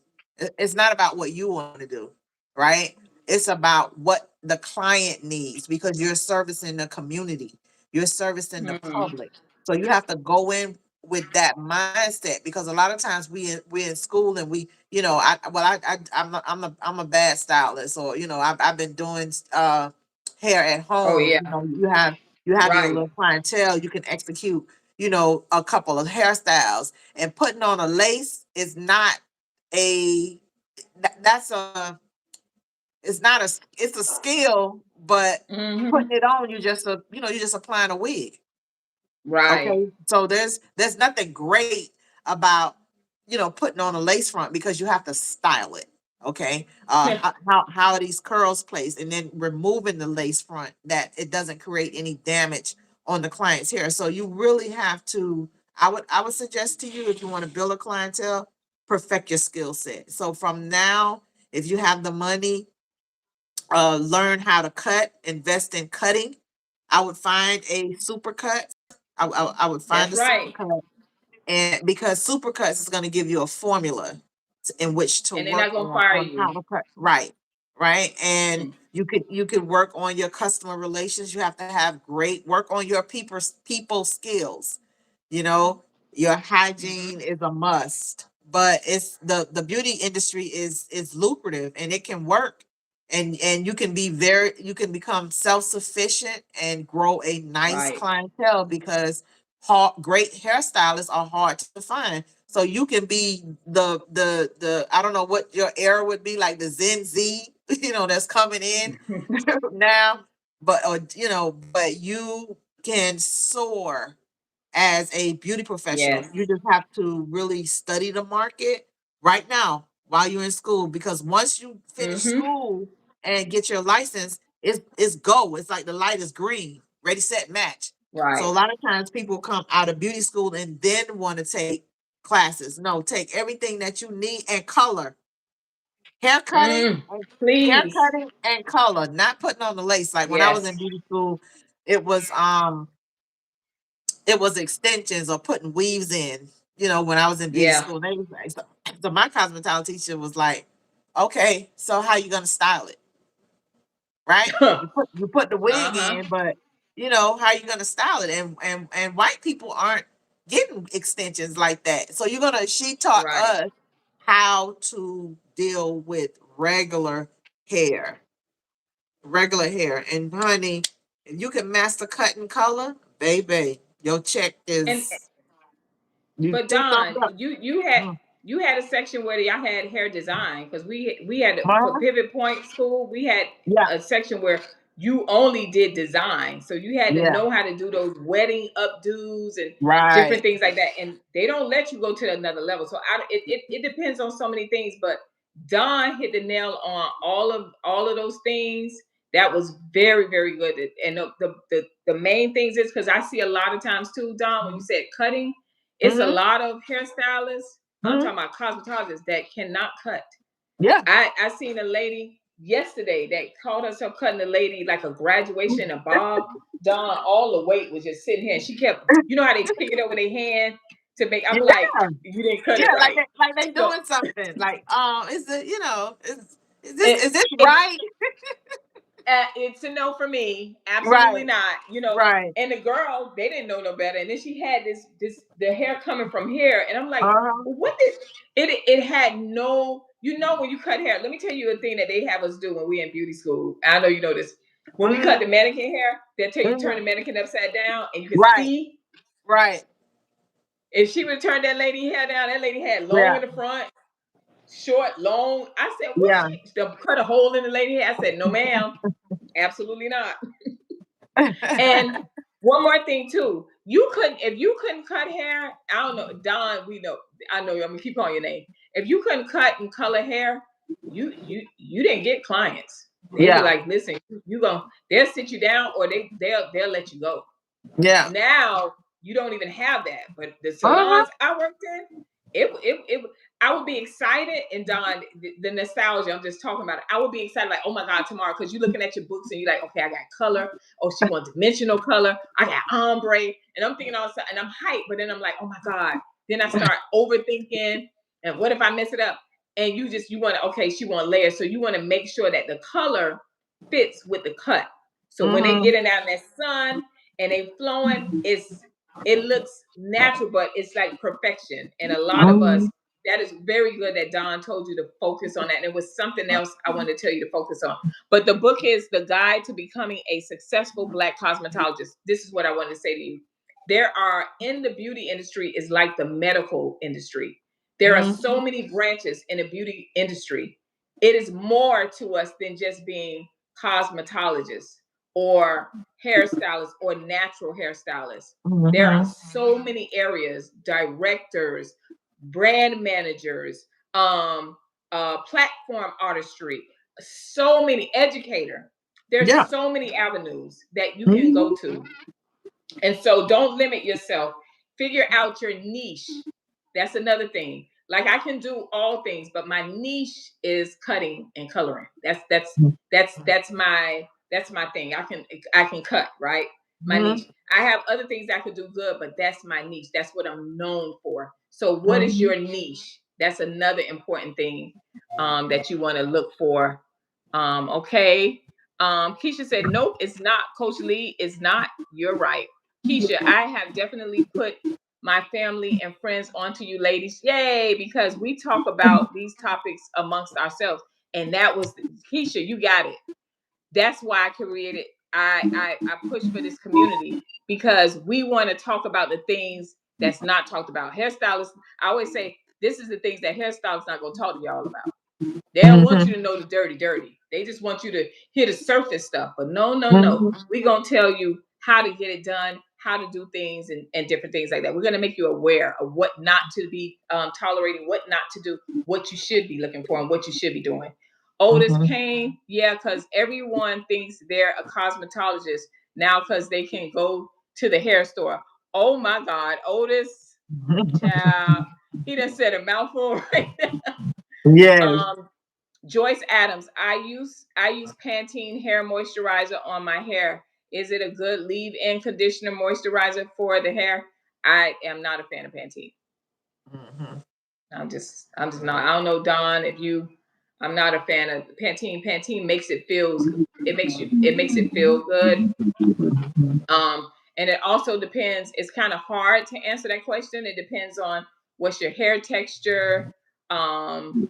It's not about what you want to do, right? It's about what the client needs because you're servicing the community. You're servicing the Mm. public. So you have to go in with that mindset because a lot of times we're in school and I'm a bad stylist or I've been doing hair at Oh home. yeah. You have your Right. little clientele. You can execute, a couple of hairstyles. And putting on a lace is not a that's a it's not a it's a skill, but Hmm. putting it on, you're just applying a wig. Right. Okay. So there's nothing great about putting on a lace front because you have to style it. Okay. How are these curls placed and then removing the lace front that it doesn't create any damage on the client's hair. So you really have to I would suggest to you if you want to build a clientele, perfect your skill set. So from now, if you have the money, learn how to cut, invest in cutting. I would find a super cut. I would find That's a super right. cut, and because supercuts is going to give you a formula in which to And they're work not gonna fire on how you. to cut right, and Mm. you could work on your customer relations. You have to have great work on your people skills. you know your hygiene Hmm. is a must, but it's the beauty industry is lucrative and it can work, and you can become self-sufficient and grow a nice Right. clientele because great hairstylists are hard to find. So you can be the I don't know what your era would be, like the Gen Z, that's coming in now, but you can soar as a beauty professional. Yes. You just have to really study the market right now while you're in school, because once you finish Hmm. school and get your license, it's go. It's like the light is green, ready, set, match. So a Right. lot of times people come out of beauty school and then want to take classes. No, take everything that you need and color. Hair cutting, Mm. Please. and color, not putting on the lace. Like when I was in Yes. beauty school, it was um it was extensions or putting weaves in, when I was in beauty Yeah. school. They was like, so my cosmetology teacher was like, okay, so how you gonna style it? right? You put the wig Uh-huh. in, but how you gonna style it? And white people aren't getting extensions like that. So she taught Right. us how to deal with hair, regular hair. And honey, if you can master cut and color, baby, your check And is you but two thumbs Don, up. Mm. you had a section where y'all had hair design because we had for Uh-huh. pivot point school we had Yeah, a section where you only did design, so you had to yeah, know how to do those wedding updos and different right. things like that, and they don't let you go to another level. So it depends on so many things, but Don hit the nail on all of those things. That was very very good, and the main things is because I see a lot of times too, Don, when you said cutting, it's a Mm-hmm. lot of hairstylists. I'm Hmm. talking about cosmetologists that cannot cut. Yeah. I seen a lady yesterday that called herself cutting a lady like a graduation, a bob. Don, all the weight was just sitting here. And she kept, you know how they pick it up with their hand to make. I'm like, Yeah. you didn't cut Yeah, it like right. they So doing something. Like, is it, is this it, is this it right? it's a no for me. Absolutely Right. not. Right. And the girl, they didn't know no better. And then she had this the hair coming from here, and I'm like, Uh-huh. well, what did it had no. When you cut hair, let me tell you a thing that they have us do when we in beauty school. I know you know this. When we cut Hmm. the mannequin hair, they'll tell you turn Hmm. the mannequin upside down, and you can Right. see Right. if she would turn that lady hair down. That lady had long Yeah. in the front, short, long. I said, what Yeah. she cut a hole in the lady hair? I said, no, ma'am, absolutely not. And one more thing too, you couldn't if you couldn't cut hair. I don't know, Don. We know. I know. I'm gonna keep calling your name. If you couldn't cut and color hair, you didn't get clients. They'd be Yeah. like, listen, you go. They'll sit you down, or they'll let you go. Yeah. Now you don't even have that. But the Uh-huh. salons I worked in, it I would be excited, and Don, the nostalgia, I'm just talking about it. I would be excited, like, oh my God, tomorrow, because you're looking at your books and you're like, okay, I got color. Oh, she wants dimensional color. I got ombre. And I'm thinking all this, and I'm hyped, but then I'm like, oh my God. Then I start overthinking. And what if I mess it up? And you want to, okay, she want layers. So you want to make sure that the color fits with the cut. So when they Hmm. get in out in that sun and they flowing, it looks natural, but it's like perfection. And a lot of us, Hmm. that is very good that Don told you to focus on that. And it was something else I wanted to tell you to focus on. But the book is The Guide to Becoming a Successful Black Cosmetologist. This is what I wanted to say to you. There are, in the beauty industry, is like the medical industry. There are so Hmm. many branches in the beauty industry. It is more to us than just being cosmetologists or hairstylists or natural hairstylists. There are Hmm. so many areas, directors, brand managers, platform artistry, so many educator. There's Yeah. so many avenues that you can go Hmm. to, and so don't limit yourself. Figure out your niche. That's another thing. Like I can do all things, but my niche is cutting and coloring. That's my thing. I can cut, right? My niche. Hmm. I have other things I could do good, but that's my niche. That's what I'm known for. So what is Hmm. your niche? That's another important thing that you want to look for. Okay. Keisha said, nope, it's not. Coach Lee, it's not. You're right. Keisha, I have definitely put my family and friends onto you ladies. Yay, because we talk about these topics amongst ourselves. And that was Keisha, you got it. That's why I created I push for this community because we want to talk about the things that's not talked about. Hairstylists, I always say this is the things that hairstylists not gonna talk to y'all about. They don't want you Hmm. to know the dirty. They just want you to hear the surface stuff. But no, no, no. Hmm. We're going to tell you how to get it done, how to do things, and different things like that. We're going to make you aware of what not to be tolerating, what not to do, what you should be looking for, and what you should be doing. Otis Hmm. Kane, yeah, because everyone thinks they're a cosmetologist now because they can go to the hair store. Oh my God, Otis, child, he done said a mouthful right now. Yes. Um, Joyce Adams, I use Pantene hair moisturizer on my hair. Is it a good leave-in conditioner moisturizer for the hair? I am not a fan of Pantene. Hmm. I'm just not. I don't know, Don, if you I'm not a fan of Pantene. Pantene makes it feels it makes it feel good. And it also depends. It's kind of hard to answer that question. It depends on what's your hair texture. Um,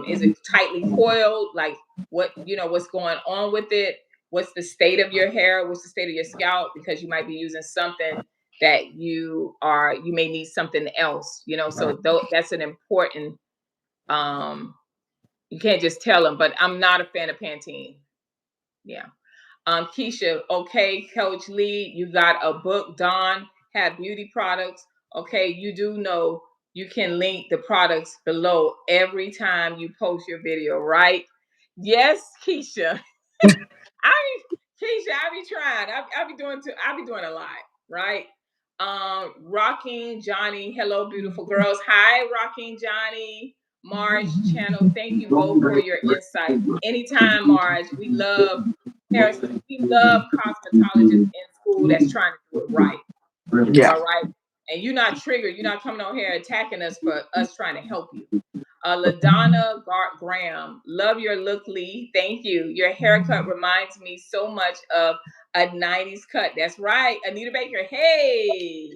is it tightly coiled? Like what's going on with it? What's the state of your hair? What's the state of your scalp? Because you might be using something that you may need something else. So that's an important. Um, you can't just tell them. But I'm not a fan of Pantene. Yeah. Keisha, okay, Coach Lee, you got a book. Dawn had beauty products. Okay, you do know you can link the products below every time you post your video, right? Yes, Keisha. I Keisha, I be trying. I be doing a lot, right? Rocking Johnny, hello, beautiful girls. Hi, Rocking Johnny, Marge channel. Thank you both for your insight. Anytime, Marge. We love cosmetologists in school that's trying to do it right. Yeah. All right. And you're not triggered. You're not coming on here attacking us for us trying to help you. LaDonna Graham, love your look, Lee. Thank you. Your haircut reminds me so much of a 90s cut. That's right. Anita Baker. Hey.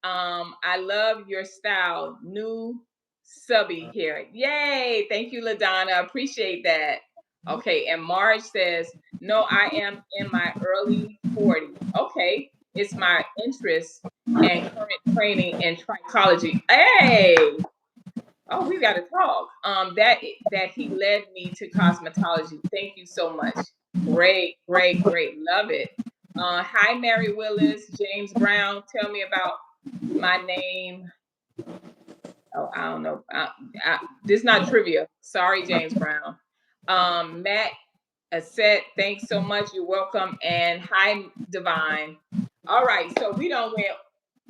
I love your style. New subby here. Yay. Thank you, LaDonna. Appreciate that. Okay. And Marge says, no, I am in my early 40s. Okay. It's my interest and current training in trichology. Hey. Oh, we got to talk. That he led me to cosmetology. Thank you so much. Great, great, great. Love it. Hi, Mary Willis, James Brown. Tell me about my name. Oh, I don't know. This is not trivia. Sorry, James Brown. Matt Asset, thanks so much. You're welcome. And hi, Divine. All right, so we don't went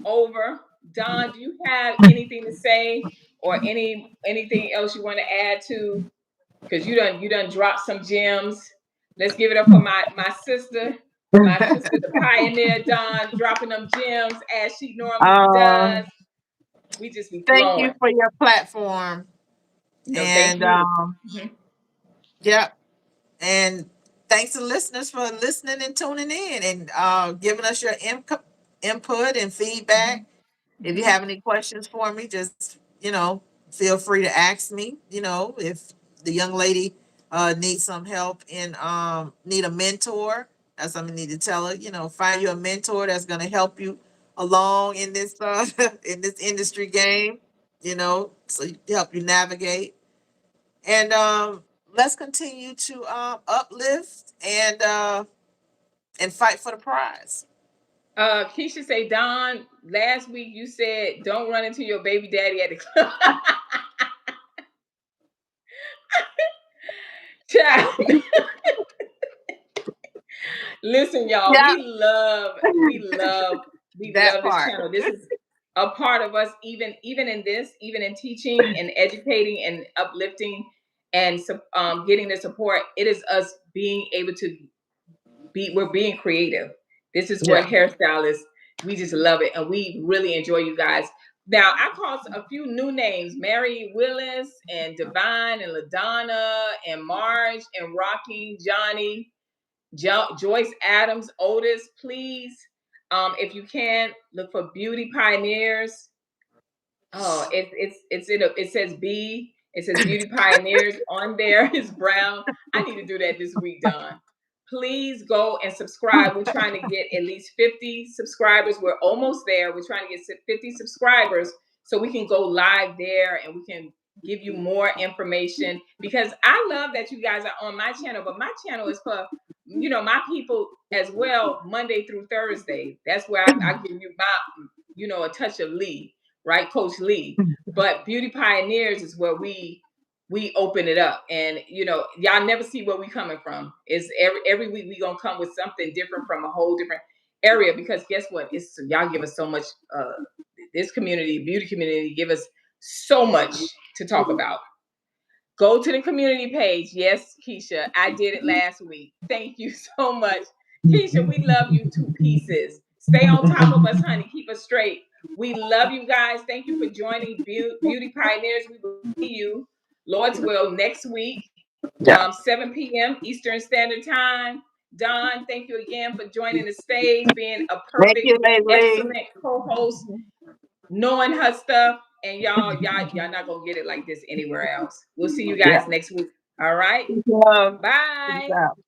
over. Don, do you have anything to say or anything else you want to add to? Because you done dropped some gems. Let's give it up for my sister, the pioneer, Don, dropping them gems as she normally Uh, does. We just be Thank you flowing. for your platform. No, thank And you. yeah, and thanks to listeners for listening and tuning in and giving us your input and feedback. If you Mhm. have any questions for me, just feel free to ask me. If the young lady needs some help and need a mentor, that's something you need to tell her. Find you a mentor that's going to help you along in this in this industry game. So help you navigate. And let's continue to uplift and fight for the prize. Keisha say, Don, last week you said don't run into your baby daddy at the club. Child. Listen, y'all, Yeah, we that love this part. channel. This is a part of us, even in this, even in teaching and educating and uplifting and getting the support. It is us being able to we're being creative. This is what Yeah. hairstylists, we just love it. And we really enjoy you guys. Now, I called a few new names, Mary Willis and Divine and LaDonna and Marge and Rocking Johnny. Joyce Adams, Otis, please, if you can, look for Beauty Pioneers. Oh, it says B. It says Beauty Pioneers on there. It's brown. I need to do that this week, Don. Please go and subscribe. We're trying to get at least 50 subscribers. We're almost there. We're trying to get 50 subscribers so we can go live there and we can give you more information, because I love that you guys are on my channel, but my channel is for my people as well, Monday through Thursday. That's where I give you my a touch of Lee, right, Coach Lee. But Beauty Pioneers is where we open it up, and y'all never see where we coming from. It's every week we gonna come with something different from a whole different area, because guess what? It's y'all give us so much. This community, beauty community, give us so much to talk about. Go to the community page. Yes, Keisha, I did it last week. Thank you so much. Keisha, we love you to pieces. Stay on top of us, honey. Keep us straight. We love you guys. Thank you for joining Beauty Pioneers. We will see you Lord's will, next week, Yeah. 7 p.m. Eastern Standard Time. Don, thank you again for joining the stage, being a Thank perfect, you, Leslie. excellent co-host, knowing her stuff. And y'all not gonna get it like this anywhere else. We'll see you Yeah. guys next week. All right. Peace and love. Peace Bye. out.